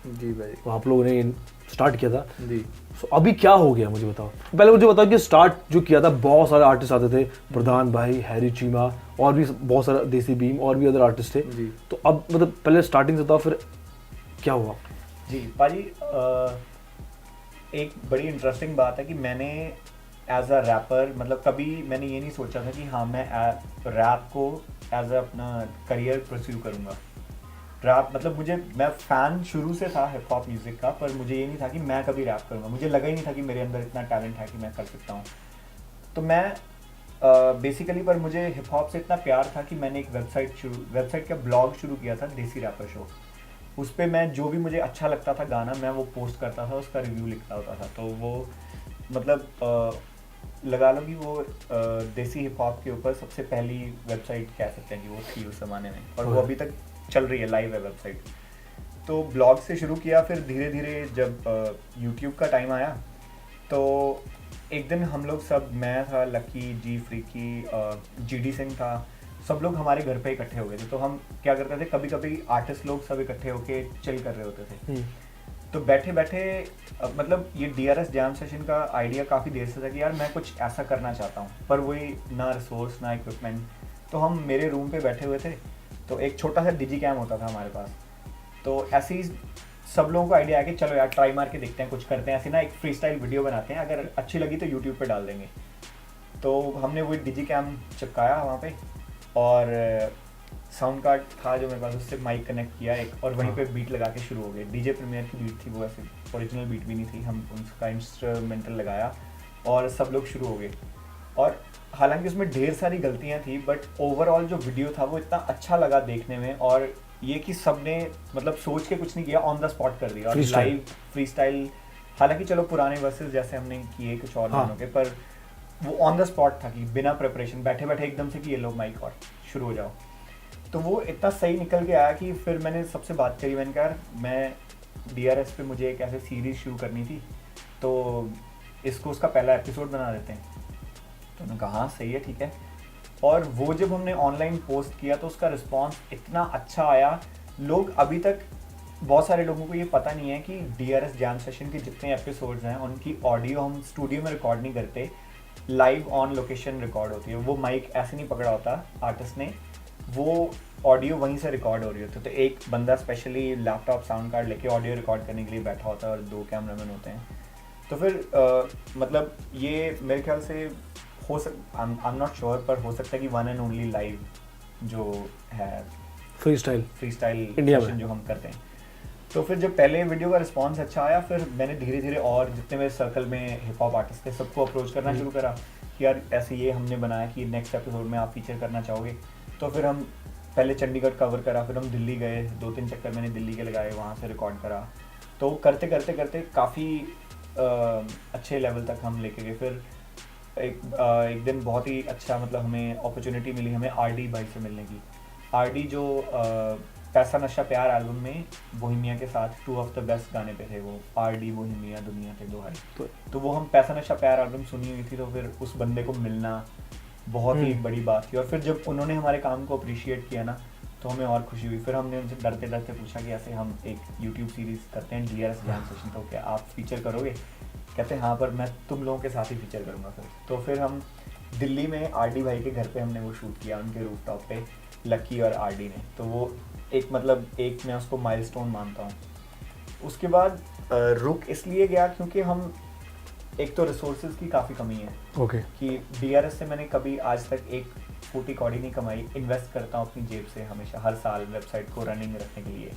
जी भाई, तो आप लोगों ने स्टार्ट किया था जी। सो अभी क्या हो गया मुझे बताओ। पहले मुझे बताओ कि स्टार्ट जो किया था, बहुत सारे आर्टिस्ट आते थे, प्रधान भाई, हैरी चीमा, और भी बहुत सारा देसी बीम, और भी अदर आर्टिस्ट थे जी। तो अब मतलब पहले स्टार्टिंग से था, फिर क्या हुआ? जी पाजी, एक बड़ी इंटरेस्टिंग बात है कि मैंने एज अ रैपर मतलब कभी मैंने ये नहीं सोचा था कि हाँ मैं रैप को एज अ अपना करियर परस्यू करूँगा। रैप मतलब मैं फ़ैन शुरू से था हिप हॉप म्यूज़िक का, पर मुझे ये नहीं था कि मैं कभी रैप करूँगा। मुझे लगा ही नहीं था कि मेरे अंदर इतना टैलेंट है कि मैं कर सकता हूँ। तो मैं बेसिकली पर मुझे हिप हॉप से इतना प्यार था कि मैंने एक वेबसाइट का ब्लॉग शुरू किया था, देसी रैपर शो। उस पर मैं जो भी मुझे अच्छा लगता था गाना मैं वो पोस्ट करता था, उसका रिव्यू लिखता होता था। तो वो मतलब लगा लो कि वो देसी हिप हॉप के ऊपर सबसे पहली वेबसाइट कह सकते हैं कि वो थी उस ज़माने में, और वो अभी तक चल रही है, लाइव है वेबसाइट। तो ब्लॉग से शुरू किया, फिर धीरे धीरे जब यूट्यूब का टाइम आया तो एक दिन हम लोग सब, मैं था, लकी जी, फ्रीकी, जीडी सिंह था, सब लोग हमारे घर पे इकट्ठे हो गए थे। तो हम क्या करते थे, कभी कभी आर्टिस्ट लोग सब इकट्ठे होके चिल कर रहे होते थे। तो बैठे बैठे मतलब ये DRS जैम सेशन का आइडिया काफ़ी देर से था कि यार मैं कुछ ऐसा करना चाहता हूँ, पर वही ना रिसोर्स ना इक्विपमेंट। तो हम मेरे रूम पे बैठे हुए थे, तो एक छोटा सा डिजी कैम होता था हमारे पास। तो ऐसे ही सब लोगों को आइडिया आया कि चलो यार ट्राई मार के देखते हैं, कुछ करते हैं, ऐसे ना एक फ्री स्टाइल वीडियो बनाते हैं, अगर अच्छी लगी तो यूट्यूब पे डाल देंगे। तो हमने वही डिजी कैम चिपकाया वहाँ पे, और साउंड कार्ड था जो मेरे पास, उससे माइक कनेक्ट किया एक, और वहीं पे बीट लगा के शुरू हो गए। डीजे प्रीमियर की बीट थी वो, ऐसे ओरिजिनल बीट भी नहीं थी, हम उसका इंस्ट्रूमेंटल लगाया और सब लोग शुरू हो गए। और हालांकि उसमें ढेर सारी गलतियाँ थी, बट ओवरऑल जो वीडियो था वो इतना अच्छा लगा देखने में, और ये कि सबने मतलब सोच के कुछ नहीं किया, ऑन द स्पॉट कर दिया, और लाइव फ्री स्टाइल। हालांकि चलो पुराने वर्सेस जैसे हमने किए कुछ और गानों के, पर वो ऑन द स्पॉट था कि बिना प्रिपरेशन बैठे बैठे एकदम से कि ये लो माइक और शुरू हो जाओ। तो वो इतना सही निकल के आया कि फिर मैंने सबसे बात करी, मैंने कहा मैं DRS पे मुझे एक ऐसे सीरीज़ शुरू करनी थी, तो इसको उसका पहला एपिसोड बना देते हैं। तो उन्होंने कहा हाँ सही है, ठीक है। और वो जब हमने ऑनलाइन पोस्ट किया तो उसका रिस्पांस इतना अच्छा आया। लोग अभी तक, बहुत सारे लोगों को ये पता नहीं है कि DRS जैम सेशन के जितने एपिसोड्स हैं उनकी ऑडियो हम स्टूडियो में रिकॉर्ड नहीं करते, लाइव ऑन लोकेशन रिकॉर्ड होती है। वो माइक ऐसे नहीं पकड़ा होता आर्टिस्ट ने, वो ऑडियो वहीं से रिकॉर्ड हो रही होती है। तो एक बंदा स्पेशली लैपटॉप साउंड कार्ड लेके ऑडियो रिकॉर्ड करने के लिए बैठा होता है, और 2 कैमरामैन होते हैं। तो फिर मतलब ये मेरे ख्याल से हो आई एम नॉट श्योर, पर हो सकता है कि वन एंड ओनली लाइव जो है फ्री स्टाइल इंडिया सेशन जो हम करते हैं। तो फिर जब पहले वीडियो का रिस्पांस अच्छा आया, फिर मैंने धीरे धीरे और जितने मेरे सर्कल में हिप हॉप आर्टिस्ट थे सबको अप्रोच करना शुरू करा कि यार ऐसे ये हमने बनाया कि नेक्स्ट एपिसोड में आप फीचर करना चाहोगे। तो फिर हम पहले चंडीगढ़ कवर करा, फिर हम दिल्ली गए, 2-3 चक्कर मैंने दिल्ली के लगाए, वहाँ से रिकॉर्ड करा। तो करते करते करते काफ़ी अच्छे लेवल तक हम लेके गए। फिर एक दिन बहुत ही अच्छा मतलब हमें अपॉर्चुनिटी मिली हमें RD भाई से मिलने की। RD जो पैसा नशा प्यार एल्बम में बोहेमिया के साथ 2 ऑफ द बेस्ट गाने पे थे, वो RD बोहेमिया दुनिया थे 2 भाई। तो वो हम पैसा नशा प्यार एल्बम सुनी हुई थी, तो फिर उस बंदे को मिलना बहुत ही बड़ी बात थी। और फिर जब उन्होंने हमारे काम को अप्रिशिएट किया ना, तो हमें और खुशी हुई। फिर हमने उनसे डरते डरते पूछा कि ऐसे हम एक यूट्यूब सीरीज़ करते हैं DRS जैम सेशन, तो क्या आप फीचर करोगे? कहते हैं हाँ, पर मैं तुम लोगों के साथ ही फीचर करूँगा। तो फिर हम दिल्ली में RD भाई के घर पे हमने वो शूट किया, उनके रूफटॉप पे, लकी और RD ने। तो वो एक मतलब एक मैं उसको माइलस्टोन मानता हूँ। उसके बाद रुक इसलिए गया क्योंकि हम एक तो रिसोर्सेज की काफ़ी कमी है कि DRS से मैंने कभी आज तक एक फूटी कौड़ी नहीं कमाई। इन्वेस्ट करता हूँ अपनी जेब से हमेशा, हर साल वेबसाइट को रनिंग में रखने के लिए।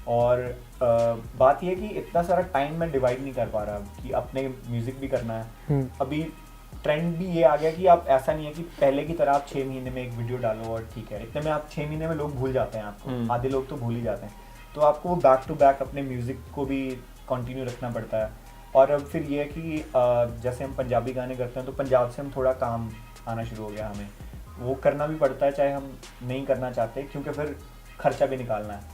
और बात यह है कि इतना सारा टाइम मैं डिवाइड नहीं कर पा रहा कि अपने म्यूज़िक भी करना है। अभी ट्रेंड भी ये आ गया कि आप ऐसा नहीं है कि पहले की तरह आप 6 महीने में एक वीडियो डालो और ठीक है, इतने में आप 6 महीने में लोग भूल जाते हैं आपको, आधे लोग तो भूल ही जाते हैं। तो आपको वो बैक टू बैक अपने म्यूज़िक को भी कंटिन्यू रखना पड़ता है। और अब फिर ये है कि जैसे हम पंजाबी गाने करते हैं तो पंजाब से हम थोड़ा काम आना शुरू हो गया, हमें वो करना भी पड़ता है चाहे हम नहीं करना चाहते, क्योंकि फिर खर्चा भी निकालना है।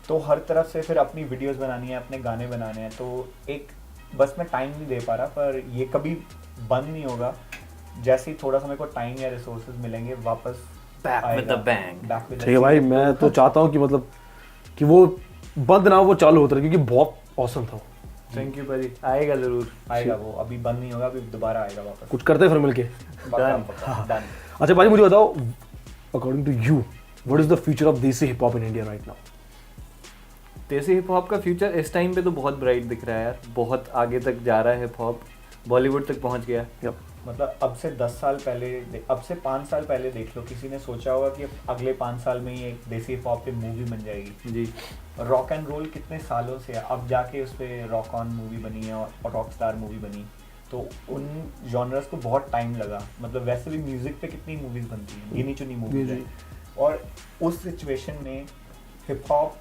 तो हर तरफ से फिर अपनी वीडियोस बनानी है, अपने गाने बनाने हैं, तो एक बस मैं टाइम नहीं दे पा रहा, पर ये कभी बंद नहीं होगा। जैसे ही थोड़ा सा मेरे को टाइम या रिसोर्सेज मिलेंगे वापस बैक विद द बैंग। ठीक है भाई, मैं तो चाहता हूँ कि मतलब कि वो बंद ना हो, वो चालू होता रहे, क्योंकि बहुत ऑसम था। थैंक यू भाई, आएगा जरूर, आएगा वो, अभी बंद नहीं होगा, अभी दोबारा आएगा वापस। कुछ करते हैं फिर मिलके। डन। अच्छा भाई, मुझे बताओ, according to you, what is the future of desi hip hop in India right now? Desi hip hop का फ्यूचर इस टाइम पे तो बहुत ब्राइट दिख रहा है यार, बहुत आगे तक जा रहा है हिप हॉप, बॉलीवुड तक पहुंच गया। मतलब अब से 10 साल पहले, अब से 5 साल पहले देख लो, किसी ने सोचा होगा कि अगले 5 साल में ही एक देसी हिप हॉप पे मूवी बन जाएगी जी। रॉक एंड रोल कितने सालों से है, अब जाके उस पर रॉक ऑन मूवी बनी है और रॉक स्टार मूवी बनी, तो उन जॉनर्स को बहुत टाइम लगा। मतलब वैसे भी म्यूजिक पे कितनी मूवीज बनती हैं, गिनी चुनी मूवीज है, और उस सिचुएशन में हिप हॉप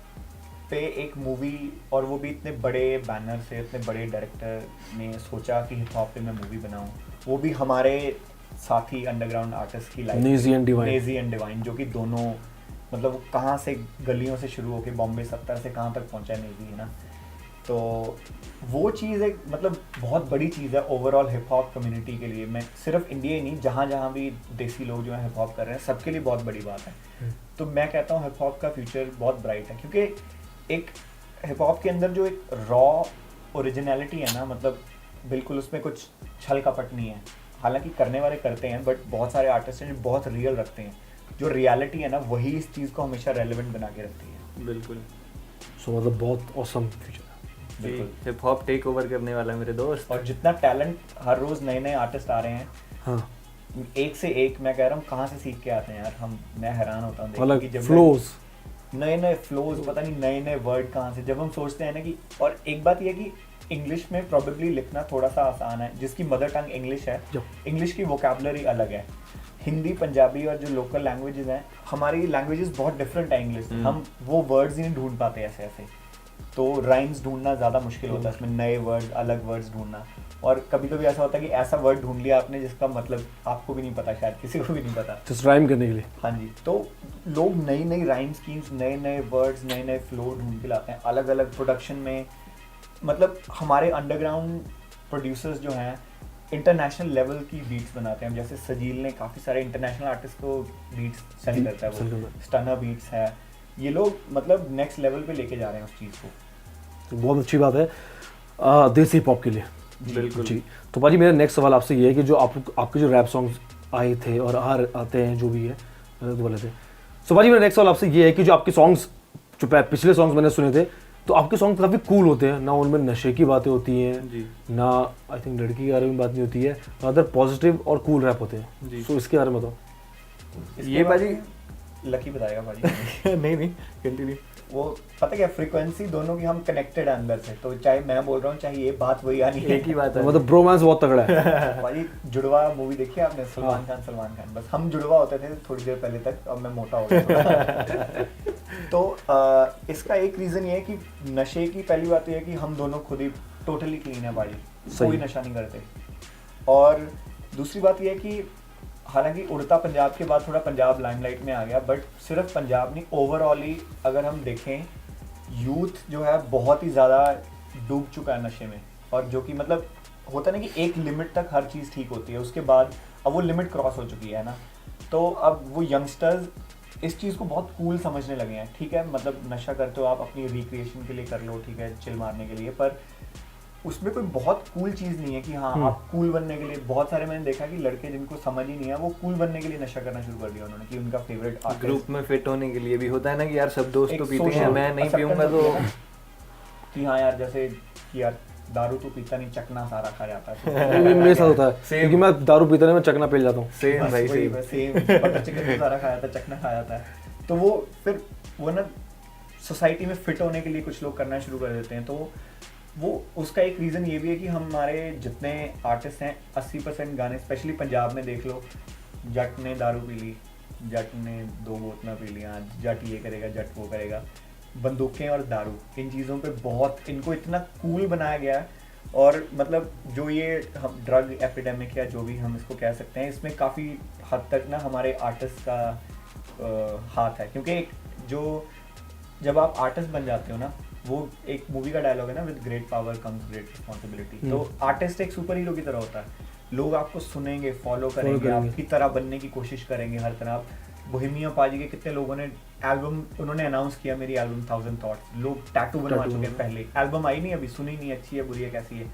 पे एक मूवी, और वो भी इतने बड़े बैनर से, इतने बड़े डायरेक्टर ने सोचा कि हिप हॉप पे मैं मूवी बनाऊं, वो भी हमारे साथी अंडरग्राउंड आर्टिस्ट की लाइफ, नेजी एंड डिवाइन, जो कि दोनों मतलब कहाँ से गलियों से शुरू होकर बॉम्बे 70 से कहाँ तक पहुँचा नेजी, है ना। तो वो चीज़ एक मतलब बहुत बड़ी चीज़ है ओवरऑल हिप हॉप कम्युनिटी के लिए। मैं सिर्फ इंडिया ही नहीं, जहाँ जहाँ भी देसी लोग जो है हिप हॉप कर रहे हैं, सबके लिए बहुत बड़ी बात है। तो मैं कहता हूँ हिप हॉप का फ्यूचर बहुत ब्राइट है, क्योंकि एक हिप हॉप के अंदर जो एक रॉ ओरिजिनलिटी है ना, मतलब बिल्कुल उसमें कुछ छल कपट नहीं है। हालांकि करने वाले करते हैं, बट बहुत सारे आर्टिस्ट हैं जो बहुत रियल रखते हैं। जो रियलिटी है ना, वही इस चीज़ को हमेशा रेलेवेंट बना के रखती है। बिल्कुल। सो मतलब बहुत ऑसम फ्यूचर है। बिल्कुल, हिप हॉप टेक ओवर करने वाला है मेरे दोस्त। और जितना टैलेंट, हर रोज नए नए आर्टिस्ट आ रहे हैं, हाँ, एक से एक, मैं कह रहा हूँ कहाँ से सीख के आते हैं यार हम। मैं हैरान होता हूँ मतलब कि जब फ्लोज, नए नए फ्लोज, पता नहीं नए नए वर्ड कहाँ से, जब हम सोचते हैं ना कि, और एक बात यह है कि इंग्लिश में प्रोबेबली लिखना थोड़ा सा आसान है, जिसकी मदर टंग इंग्लिश है, इंग्लिश की वोकैबुलरी अलग है। हिंदी, पंजाबी और जो लोकल लैंग्वेजेस हैं, हमारी लैंग्वेजेस बहुत डिफरेंट है इंग्लिश से, हम वो वर्ड्स ही नहीं ढूंढ पाते ऐसे ऐसे, तो राइम्स ढूंढना ज़्यादा मुश्किल होता है इसमें, नए वर्ड्स, अलग वर्ड्स ढूंढना। और कभी कभी ऐसा होता है कि ऐसा वर्ड ढूंढ लिया आपने जिसका मतलब आपको भी नहीं पता, शायद किसी को भी नहीं पता, जस्ट राइम करने के लिए। हाँ जी। तो लोग नई नई राइम स्कीम्स, नए नए वर्ड्स, नए नए फ्लो ढूंढ के लाते हैं अलग अलग प्रोडक्शन में। मतलब हमारे अंडरग्राउंड प्रोड्यूसर्स जो हैं इंटरनेशनल लेवल की बीट्स बनाते हैं। जैसे सजील ने काफ़ी सारे इंटरनेशनल आर्टिस्ट को बीट्स सेंड करता है, वो स्टनर बीट्स है। ये लोग मतलब नेक्स्ट लेवल पे लेके जा रहे हैं उस चीज़ को। तो बहुत अच्छी बात है देसी पॉप के लिए। बिल्कुल जी। तो भाजी मेरा नेक्स्ट सवाल आपसे ये है कि जो आपके जो रैप सॉन्ग्स आए थे और आते हैं, जो भी है बोले थे, सो भाजी मेरा नेक्स्ट सवाल आपसे ये है कि जो आपके सॉन्ग्स, जो पिछले सॉन्ग्स मैंने सुने थे, तो आपके सॉन्ग काफ़ी कूल होते हैं ना, उनमें नशे की बातें होती हैं ना, आई थिंक लड़की के बारे में बात नहीं होती है, अदर पॉजिटिव और कूल रैप होते हैं। सो इसके बारे में बताओ। ये भाजी लकी बताएगा भाजी। नहीं कंटिन्यू। वो पता क्या, फ्रीक्वेंसी दोनों की हम कनेक्टेड है अंदर से, तो चाहे मैं बोल रहा हूँ चाहे ये बात वही आनी है, एक ही बात है। मतलब ब्रोमांस बहुत तगड़ा है। भाई जुड़वा मूवी देखी है आपने, सलमान खान, बस हम जुड़वा होते थे थोड़ी देर पहले तक, अब मैं मोटा हो गया। तो इसका एक रीज़न ये है कि नशे की पहली बात ये है कि हम दोनों खुद ही टोटली क्लीन है भाई, कोई नशा नहीं करते। और दूसरी बात ये है कि हालांकि उड़ता पंजाब के बाद थोड़ा पंजाब लाइमलाइट में आ गया, बट सिर्फ पंजाब नहीं, ओवरऑल ही अगर हम देखें, यूथ जो है बहुत ही ज़्यादा डूब चुका है नशे में। और जो कि मतलब होता नहीं कि एक लिमिट तक हर चीज़ ठीक होती है, उसके बाद अब वो लिमिट क्रॉस हो चुकी है ना, तो अब वो यंगस्टर्स इस चीज़ को बहुत कूल समझने लगे हैं। ठीक है, मतलब नशा करते हो आप अपनी रिक्रिएशन के लिए कर लो, ठीक है, चिल मारने के लिए, पर उसमें कोई बहुत कूल चीज़ नहीं है कि हाँ आप कूल बनने के लिए। बहुत सारे मैंने देखा कि लड़के जिनको समझ ही नहीं है, वो कूल बनने के लिए नशा करना शुरू कर दिया उन्होंने, कि उनका फेवरेट आर्टिस्ट, ग्रुप में फिट होने के लिए भी होता है ना कि यार सब दोस्त तो पीते हैं, मैं नहीं पीऊंगा तो कि हाँ यार, जैसे कि यार दारू तो पीता नहीं, चकना सारा खा जाता है। मेरे साथ होता है, क्योंकि मैं दारू पीता नहीं, मैं चकना पी जाता हूँ। सेम भाई, सेम बटर चिकन सारा खा जाता है, चकना खा जाता है। तो वो फिर वो ना सोसाइटी में फिट होने के लिए कुछ लोग करना शुरू कर देते हैं। तो वो उसका एक रीज़न ये भी है कि हमारे जितने आर्टिस्ट हैं 80% गाने, स्पेशली पंजाब में देख लो, जट ने दारू पी ली, जट ने 2 बोतलें पी लियाँ, जट ये करेगा, जट वो करेगा। बंदूकें और दारू, इन चीज़ों पे बहुत इनको इतना कूल बनाया गया है। और मतलब जो ये हम ड्रग एपिडेमिक या जो भी हम इसको कह सकते हैं, इसमें काफ़ी हद तक ना हमारे आर्टिस्ट का हाथ है। क्योंकि जो जब आप आर्टिस्ट बन जाते हो ना, वो एक मूवी का डायलॉग है ना, with great power comes great responsibility. तो आर्टिस्ट एक सुपर हीरो की तरह होता है, लोग आपको सुनेंगे, फॉलो करेंगे, आपकी तरह बनने की कोशिश करेंगे हर तरह। बोहेमिया पाजी के कितने लोगों ने एल्बम, उन्होंने अनाउंस किया मेरी एल्बम 1000 थॉट्स, लोग टैटू बनवा चुके हैं पहले, एल्बम आई नहीं अभी, सुनी नहीं, अच्छी है बुरी है कैसी है,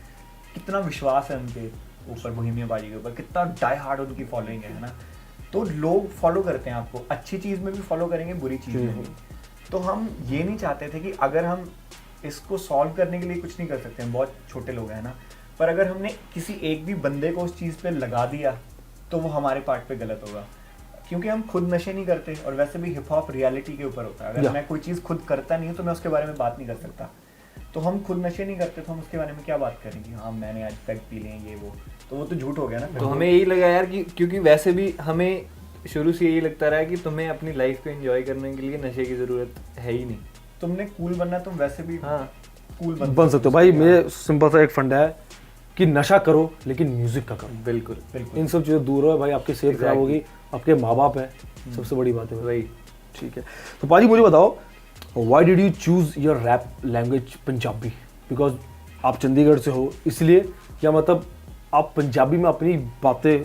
कितना विश्वास है उनके ऊपर, बोहेमिया पाजी के ऊपर, कितना डाई हार्ड उनकी फॉलोइंग है ना। तो लोग फॉलो करते हैं आपको, अच्छी चीज़ में भी फॉलो करेंगे, बुरी चीज़ में भी। तो हम ये नहीं चाहते थे कि अगर हम इसको सॉल्व करने के लिए कुछ नहीं कर सकते, हम बहुत छोटे लोग हैं ना, पर अगर हमने किसी एक भी बंदे को उस चीज़ पे लगा दिया तो वो हमारे पार्ट पे गलत होगा, क्योंकि हम खुद नशे नहीं करते और वैसे भी हिप हॉप रियलिटी के ऊपर होता है। अगर मैं कोई चीज़ खुद करता नहीं हूँ तो मैं उसके बारे में बात नहीं कर सकता। तो हम खुद नशे नहीं करते तो हम उसके बारे में क्या बात करें कि हाँ मैंने आज तक पी लें ये वो तो झूठ हो गया ना। तो हमें यही लगा यार कि क्योंकि वैसे भी हमें शुरू से यही लगता रहा है कि तुम्हें अपनी लाइफ को एंजॉय करने के लिए नशे की ज़रूरत है ही नहीं। तुमने कूल बनना, तुम वैसे भी हाँ कूल बन सकते हो भाई। मेरे सिंपल सा एक फंडा है कि नशा करो लेकिन म्यूजिक का करो। बिल्कुल बिल्कुल इन सब चीज़ें दूर रहो भाई, आपकी सेहत खराब होगी, आपके माँ बाप है, सबसे बड़ी बात है वही। ठीक है, तो पाजी मुझे बताओ, why did you choose your rap language Punjabi? Because आप चंडीगढ़ से हो इसलिए, या मतलब आप पंजाबी में अपनी बातें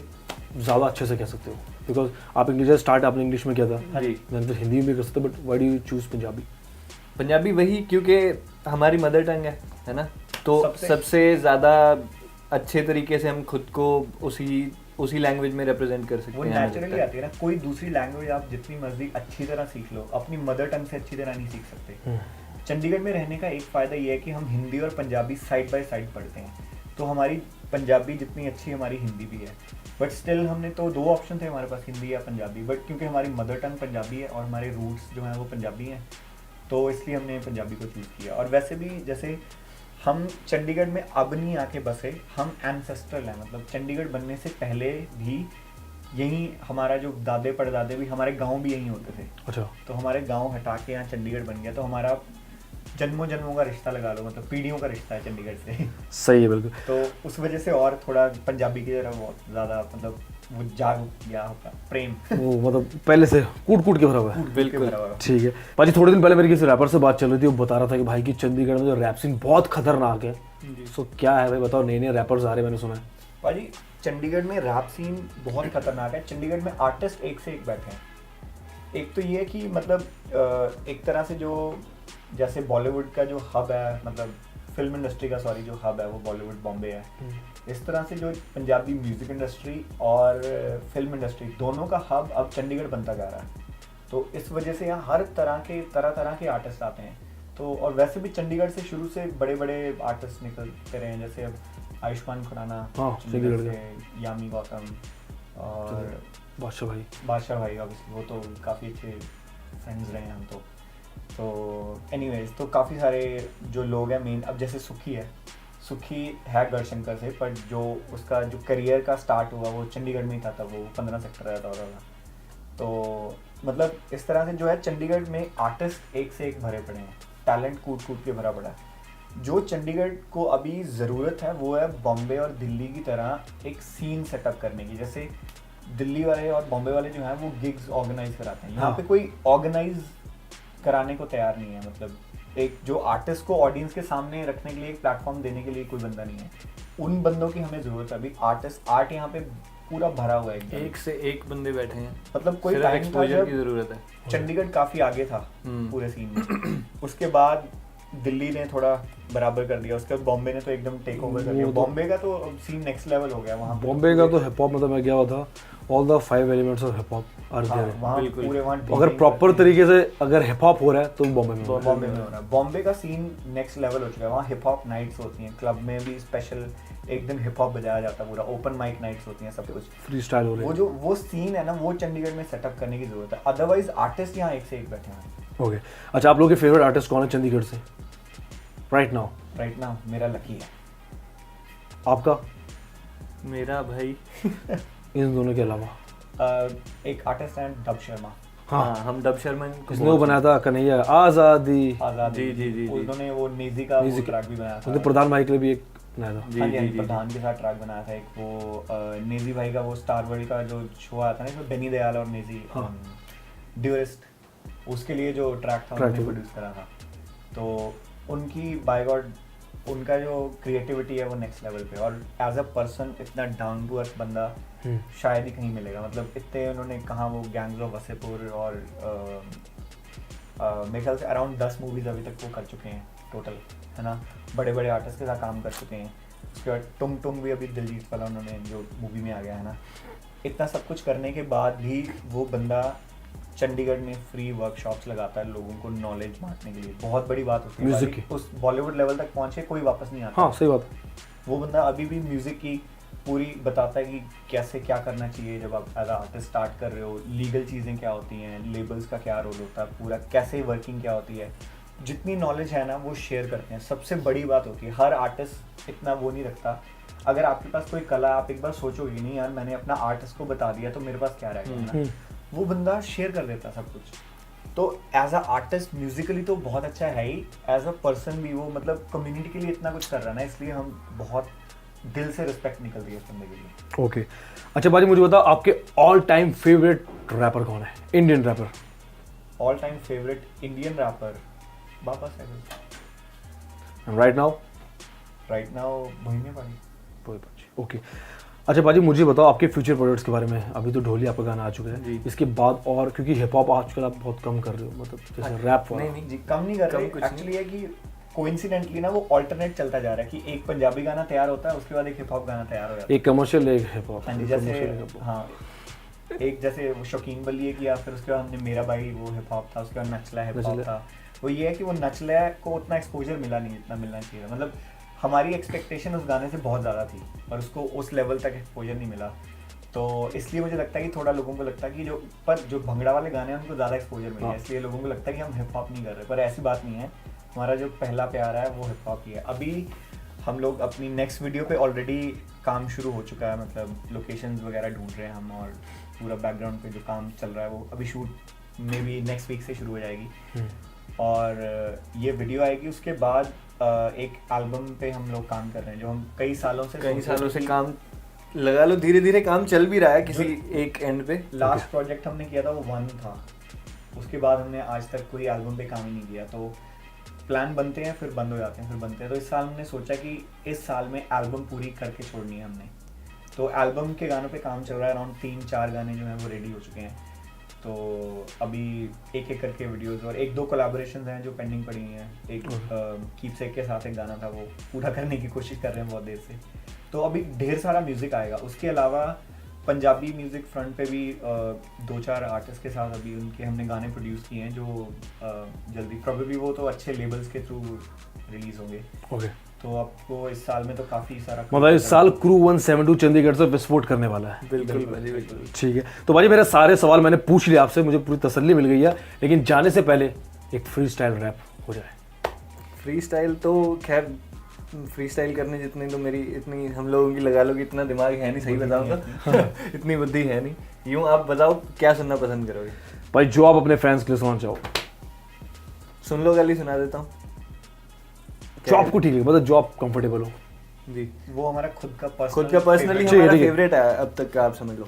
ज़्यादा अच्छे से कह सकते हो? बिकॉज आप इंग्लिश स्टार्ट आपने इंग्लिश में किया था, जी मैंने तो हिंदी में कर सकते, but why do you choose Punjabi? Punjabi वही क्योंकि हमारी मदर टंग है ना, तो सबसे ज़्यादा अच्छे तरीके से हम खुद को उसी लैंग्वेज में रिप्रेजेंट कर सकते हैं। वो नेचुरली आती है ना। कोई दूसरी लैंग्वेज आप जितनी मर्जी अच्छी तरह सीख लो, अपनी मदर टंग से अच्छी तरह नहीं सीख सकते। चंडीगढ़ में रहने का एक फ़ायदा ये है कि हम हिंदी और पंजाबी साइड बाय साइड पढ़ते हैं, तो हमारी पंजाबी जितनी अच्छी हमारी हिंदी भी है। बट स्टिल हमने तो 2 ऑप्शन थे हमारे पास, हिंदी या पंजाबी, बट क्योंकि हमारी मदर टंग पंजाबी है और हमारे रूट्स जो हैं वो पंजाबी हैं, तो इसलिए हमने पंजाबी को चूज़ किया। और वैसे भी जैसे हम चंडीगढ़ में अब नहीं आके बसे, हम एंसेस्ट्रल हैं, मतलब चंडीगढ़ बनने से पहले भी यहीं हमारा जो दादे परदादे भी, हमारे गांव भी यहीं होते थे। अच्छा, तो हमारे गांव हटा के यहाँ चंडीगढ़ बन गया, तो हमारा जन्मों जन्मों का रिश्ता लगा लो, मतलब पीढ़ियों का रिश्ता है चंडीगढ़ से। सही है बिल्कुल। तो उस वजह से और थोड़ा पंजाबी की तरफ बहुत ज़्यादा मतलब वो जाग गया होगा प्रेम। वो मतलब पहले से कूट कूट के भरा हुआ है। बिल्कुल ठीक है पाजी, थोड़े दिन पहले मेरी किसी रैपर से बात चल रही थी, वो बता रहा था कि भाई की चंडीगढ़ में जो रैप सीन बहुत खतरनाक है। सो क्या है भाई, बताओ, नए नए रैपर्स आ रहे हैं मैंने सुना है। भाई चंडीगढ़ में रैप सीन बहुत खतरनाक है। चंडीगढ़ में आर्टिस्ट एक से एक बैठे हैं। एक तो ये कि मतलब एक तरह से जो जैसे बॉलीवुड का जो हब है, मतलब फिल्म इंडस्ट्री का जो हब है वो बॉलीवुड बॉम्बे है, इस तरह से जो पंजाबी म्यूज़िक इंडस्ट्री और फिल्म इंडस्ट्री दोनों का हब अब चंडीगढ़ बनता जा रहा है। तो इस वजह से यहाँ हर तरह के आर्टिस्ट आते हैं। तो और वैसे भी चंडीगढ़ से शुरू से बड़े बड़े आर्टिस्ट निकलते रहे हैं, जैसे अब आयुष्मान खुराना चंडीगढ़ से, यामी गौतम और बादशाह भाई ऑब्वियसली, वो तो काफ़ी अच्छे फ्रेंड्स रहे हैं हम तो एनीवेज तो काफ़ी सारे जो लोग हैं मेन, अब जैसे सुखी है गढ़शंकर से, पर जो उसका जो करियर का स्टार्ट हुआ वो चंडीगढ़ में ही था, तब वो 15 सेक्टर रहता होता था। तो मतलब इस तरह से जो है चंडीगढ़ में आर्टिस्ट एक से एक भरे पड़े हैं, टैलेंट कूट के भरा पड़ा है। जो चंडीगढ़ को अभी ज़रूरत है वो है बॉम्बे और दिल्ली की तरह एक सीन सेटअप करने की। जैसे दिल्ली वाले और बॉम्बे वाले जो हैं वो गिग्स ऑर्गेनाइज कराते हैं, यहाँ पे कोई ऑर्गेनाइज कराने को तैयार नहीं है। मतलब एक जो आर्टिस्ट को ऑडियंस के सामने रखने के लिए एक प्लेटफॉर्म देने के लिए कोई बंदा नहीं है। उन बंदों की हमें ज़रूरत है। अभी आर्ट यहाँ पे पूरा भरा हुआ है, एक से एक बंदे बैठे हैं, मतलब कोई टाइम था एक्सपोजर की ज़रूरत है। चंडीगढ़ काफ़ी आगे था पूरे सीन में, उसके बाद दिल्ली ने थोड़ा बराबर कर दिया, उसके बाद बॉम्बे ने तो एकदम टेक ओवर कर दिया। बॉम्बे का तो सीन नेक्स्ट लेवल हो गया वहाँ। बॉम्बे का तो हिप हॉप, मतलब मैं गया हुआ था, all the 5 elements of hip hop are there. पूरे वहाँ अगर प्रॉपर तरीके से अगर हिप हॉप हो रहा है तो बॉम्बे में हो रहा है। बॉम्बे का सीन नेक्स्ट लेवल हो चुका है। वहाँ हिप हॉप नाइट्स होती हैं, क्लब में भी स्पेशल एक दिन हिप हॉप बजाया जाता है, पूरा ओपन माइक नाइट्स होती हैं, सब कुछ फ्री स्टाइल हो रहा है। वो सीन है ना, वो चंडीगढ़ में सेटअप करने की जरूरत है। अदरवाइज आर्टिस्ट यहाँ एक से एक बैठे हैं। ओके, अच्छा, आप लोगों के फेवरेट आर्टिस्ट कौन है चंडीगढ़ से राइट नाउ? मेरा लकी है। आपका? मेरा भाई इन दोनों के अलावा एक आर्टिस्ट है डब शर्मा। हाँ, हम डब शर्मा किसने वो बनाया था? कन्हैया आज़ादी। जी। उन्होंने वो नेजी का ट्रैक भी बनाया था। उनके प्रधान भाई के लिए भी एक बनाया था। जी, प्रधान के साथ ट्रैक बनाया था एक, वो नेजी भाई का वो स्टार वर्ल्ड का जो शो आता है ना, इसमें बेनी दयाल और नेजी ड्यूरिस्ट, उसके लिए जो ट्रैक था उन्होंने प्रोड्यूस करा था। तो उनकी बाय गॉड उनका जो क्रिएटिविटी है वो नेक्स्ट लेवल पे, और एज अ पर्सन इतना डाउन टू अर्थ बंदा शायद ही कहीं मिलेगा। मतलब इतने उन्होंने कहाँ वो गैंग्स ऑफ वसेपुर और मेरे ख्याल से अराउंड 10 मूवीज़ अभी तक वो कर चुके हैं टोटल, है ना। बड़े बड़े आर्टिस्ट के साथ काम कर चुके हैं। उसके बाद टुंग भी अभी दिलजीत वाला उन्होंने जो मूवी में आ गया है ना। इतना सब कुछ करने के बाद भी वो बंदा चंडीगढ़ में फ्री वर्कशॉप्स लगाता है लोगों को नॉलेज बांटने के लिए, बहुत बड़ी बात होती है। म्यूजिक की उस बॉलीवुड लेवल तक पहुंचे कोई वापस नहीं आता। हाँ सही बात। वो बंदा अभी भी म्यूजिक की पूरी बताता है कि कैसे क्या करना चाहिए जब आप एज आर्टिस्ट स्टार्ट कर रहे हो, लीगल चीज़ें क्या होती हैं, लेबल्स का क्या रोल होता है, पूरा कैसे वर्किंग क्या होती है, जितनी नॉलेज है ना वो शेयर करते हैं। सबसे बड़ी बात होती है, हर आर्टिस्ट इतना वो नहीं रखता। अगर आपके पास कोई कला, आप एक बार सोचोगे नहीं यार मैंने अपना आर्टिस्ट को बता दिया तो मेरे पास क्या रहेगा ना, वो बंदा शेयर कर देता सब कुछ। तो एज अ आर्टिस्ट म्यूजिकली तो बहुत अच्छा है ही, एज अ पर्सन भी वो मतलब कम्युनिटी के लिए इतना कुछ कर रहा है ना, इसलिए हम बहुत दिल से रिस्पेक्ट निकल रही है इस बंदे के लिए। ओके अच्छा भाजी मुझे बताओ आपके ऑल टाइम फेवरेट रैपर कौन है, Indian rapper? All time favourite Indian rapper Baba Sahab. Right now Bohemia paaji. Okay अच्छा भाजी मुझे बताओ आपके फ्यूचर प्रोजेक्ट्स के बारे में। अभी तो ढोली आपका गाना आ चुका है, इसके बाद और क्योंकि हिप हॉप आजकल आप बहुत कम कर रहे हो, मतलब जैसे रैप नहीं जी कम नहीं कर रहे, एक्चुअली है कि कोइंसिडेंटली ना वो अल्टरनेट चलता जा रहा है कि एक पंजाबी गाना तैयार होता है उसके बाद एक हिप हॉप गाना तैयार हो जाता है, एक कमर्शियल एक हिप हॉप। हाँ जी जैसे हाँ एक जैसे वो शौकीन बलिए किया, फिर उसके बाद हमने मेरा भाई वो हिप हॉप था, उसके बाद नचला हिप हॉप था। वो ये है कि वो नचला को उतना एक्सपोजर मिला नहीं जितना मिलना चाहिए, मतलब हमारी एक्सपेक्टेशन उस गाने से बहुत ज़्यादा थी और उसको उस लेवल तक एक्सपोजर नहीं मिला। तो इसलिए मुझे लगता है कि थोड़ा लोगों को लगता है कि जो भंगड़ा वाले गाने हैं उनको ज़्यादा एक्सपोजर मिला है, इसलिए लोगों को लगता है कि हम हिप हॉप नहीं कर रहे, पर ऐसी बात नहीं है। हमारा जो पहला प्यार है वो हिप हॉप ही है। अभी हम लोग अपनी नेक्स्ट वीडियो पे ऑलरेडी काम शुरू हो चुका है, मतलब लोकेशंस वगैरह ढूंढ रहे हैं हम, और पूरा बैकग्राउंड पे जो काम चल रहा है वो अभी शूट में भी नेक्स्ट वीक से शुरू हो जाएगी और ये वीडियो आएगी। उसके बाद एक एल्बम पे हम लोग काम कर रहे हैं जो हम कई सालों से काम लगा लो, धीरे धीरे काम चल भी रहा है किसी एक एंड पे। लास्ट प्रोजेक्ट हमने किया था वो 1 था, उसके बाद हमने आज तक कोई एल्बम पे काम ही नहीं किया। तो प्लान बनते हैं फिर बंद हो जाते हैं, फिर बनते हैं। तो इस साल हमने सोचा कि इस साल में एल्बम पूरी करके छोड़नी है हमने, तो एल्बम के गानों पे काम चल रहा है। अराउंड 3-4 गाने जो हैं वो रेडी हो चुके हैं, तो अभी एक एक करके वीडियोस और 1-2 कोलैबोरेशंस हैं जो पेंडिंग पड़ी हैं। एक कीपसेक के साथ एक गाना था वो पूरा करने की कोशिश कर रहे हैं बहुत देर से। तो अभी ढेर सारा म्यूज़िक आएगा। उसके अलावा पंजाबी म्यूज़िक फ्रंट पे भी 2-4 आर्टिस्ट के साथ अभी उनके हमने गाने प्रोड्यूस किए हैं जो जल्दी प्रोबेबली वो तो अच्छे लेबल्स के थ्रू रिलीज़ होंगे। ओके तो आपको इस साल में तो काफ़ी सारा मतलब इस साल क्रू 172 चंडीगढ़ से विस्फोट करने वाला है। बिल्कुल भाजी बिल्कुल। ठीक है तो भाजी मेरे सारे सवाल मैंने पूछ लिया आपसे, मुझे पूरी तसल्ली मिल गई है, लेकिन जाने से पहले एक फ्री स्टाइल रैप हो जाए। फ्री स्टाइल तो खैर फ्री स्टाइल करने जितनी तो मेरी इतनी हम लोगों की लगा लो कि इतना दिमाग है नहीं, सही बताऊंगा इतनी बुद्धि है नहीं। यूँ आप बताओ क्या सुनना पसंद करोगे? भाई जो आप अपने फैंस के लिए सुनाना चाहो। सुन लो गाली सुना देता हूँ जो आपको ठीक है, मतलब जो आप कंफर्टेबल हो जी। वो हमारा खुद का पर्सनली हमारा फेवरेट है अब तक का, आप समझ लो।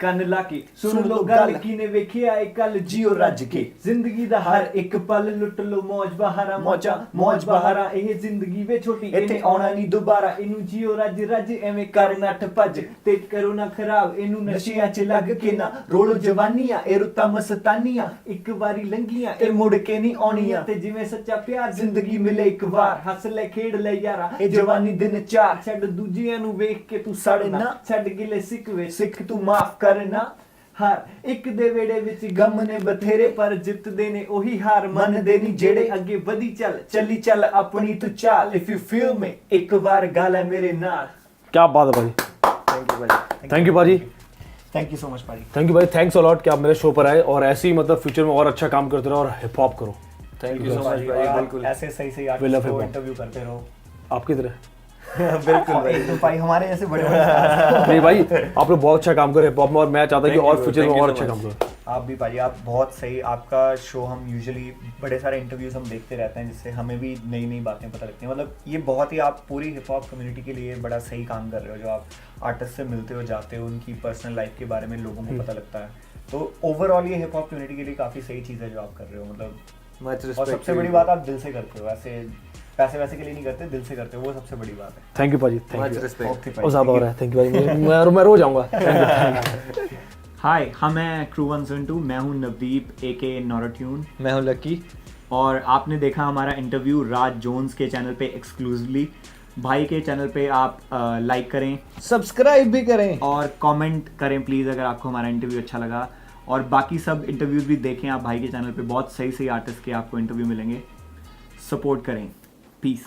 ਕੰਨ ਲਾ ਕੇ ਸੁਣ ਲੋ ਗੱਲ ਕਿਨੇ ਵੇਖਿਆ ਏ ਕੱਲ ਜੀਓ ਰੱਜ ਕੇ ਜ਼ਿੰਦਗੀ ਦਾ ਹਰ ਇੱਕ ਪਲ ਲੁੱਟ ਲੋ ਮौज ਬਹਾਰਾ ਮौज ਬਹਾਰਾ ਇਹ ਜ਼ਿੰਦਗੀ ਵੇ ਛੋਟੀ ਇਹਨੇ ਆਉਣਾ ਨਹੀਂ ਦੁਬਾਰਾ ਇਹਨੂੰ ਜੀਓ ਰੱਜ ਰੱਜ ਐਵੇਂ ਕਰ ਨੱਠ ਭੱਜ ਤੇ ਕਰੋ ਨਾ ਖਰਾਬ ਇਹਨੂੰ ਨਸ਼ਿਆਂ 'ਚ ਲੱਗ ਕੇ ਨਾ ਰੋਲੋ ਜਵਾਨੀਆਂ ਇਹ ਰੁੱਤਾਂ ਮਸਤਾਨੀਆਂ ਇੱਕ ਵਾਰੀ ਲੰਘੀਆਂ ਇਹ ਮੁੜ ਕੇ ਨਹੀਂ ਆਉਣੀਆਂ ਤੇ ਜਿਵੇਂ ਸੱਚਾ ਪਿਆਰ ਜ਼ਿੰਦਗੀ ਮਿਲੇ ਇੱਕ ਵਾਰ ਹੱਸ ਲੈ ਖੇਡ ਲੈ ਯਾਰਾ ਇਹ ਜਵਾਨੀ ਦਿਨ ਚਾਰ ਛੱਡ ਦੂਜਿਆਂ ਨੂੰ ਵੇਖ ਕੇ ਤੂੰ ਸੜੇ ਨਾ ਛੱਡ ਗਿਲੇ ਸਿੱਕਵੇ ਸਿੱਖ ਤੂੰ ਮਾਫ करना हार एक दे वेड़े विच गम ने बथेरे पर जितदे ने ओही हार मनदे नहीं जेड़े अगे वधी चली चल अपनी तू चाल इफ यू फील मी एक बार गाल है मेरे नाल। क्या बात है भाई, थैंक यू भाजी, थैंक यू सो मच भाजी, थैंक यू भाई, थैंक्स अ लॉट कि आप मेरे शो पर आए और ऐसे ही मतलब फ्यूचर में और अच्छा काम करते रहो और हिप हॉप करो। थैंक यू सो मच भाई, बिल्कुल ऐसे सही आर्टिस्ट को इंटरव्यू करते रहो आपकी तरह। बिल्कुल भाई हमारे जैसे बड़े नहीं भाई आप लोग बहुत अच्छा काम कर रहे हैं हिप हॉप में और मैं चाहता हूँ कि और फ्यूचर में और अच्छा काम करो। आप भी भाई, आप बहुत सही। आपका शो हम यूजुअली बड़े सारे इंटरव्यूज हम देखते रहते हैं जिससे हमें भी नई नई बातें पता लगती हैं। मतलब ये बहुत ही आप पूरी हिप हॉप कम्युनिटी के लिए बड़ा सही काम कर रहे हो, जो आप आर्टिस्ट से मिलते हो जाते हो, उनकी पर्सनल लाइफ के बारे में लोगों को पता लगता है। तो ओवरऑल ये हिप हॉप कम्युनिटी के लिए काफ़ी सही चीज़ है जो आप कर रहे हो, मतलब। और सबसे बड़ी बात आप दिल से करते हो, ऐसे पैसे वैसे के लिए नहीं करते, दिल से करते हो, वो सबसे बड़ी बात है। थैंक यू भाजी, थैंक यू। रिस्पेक्ट और ज़्यादा हो रहा है, थैंक यू भाई, मैं रो जाऊंगा। हाय हम हैं क्रू 172, मैं हूं नवदीप एके नॉराट्यून, मैं हूं लकी, और आपने देखा हमारा इंटरव्यू राज जोन्स के चैनल पे एक्सक्लूसिवली। भाई के चैनल पे आप लाइक करें, सब्सक्राइब भी करें और कमेंट करें प्लीज़ अगर आपको हमारा इंटरव्यू अच्छा लगा। और बाकी सब इंटरव्यूज भी देखें आप भाई के चैनल पे, बहुत सही सही आर्टिस्ट के आपको इंटरव्यू मिलेंगे। सपोर्ट करें। पीस।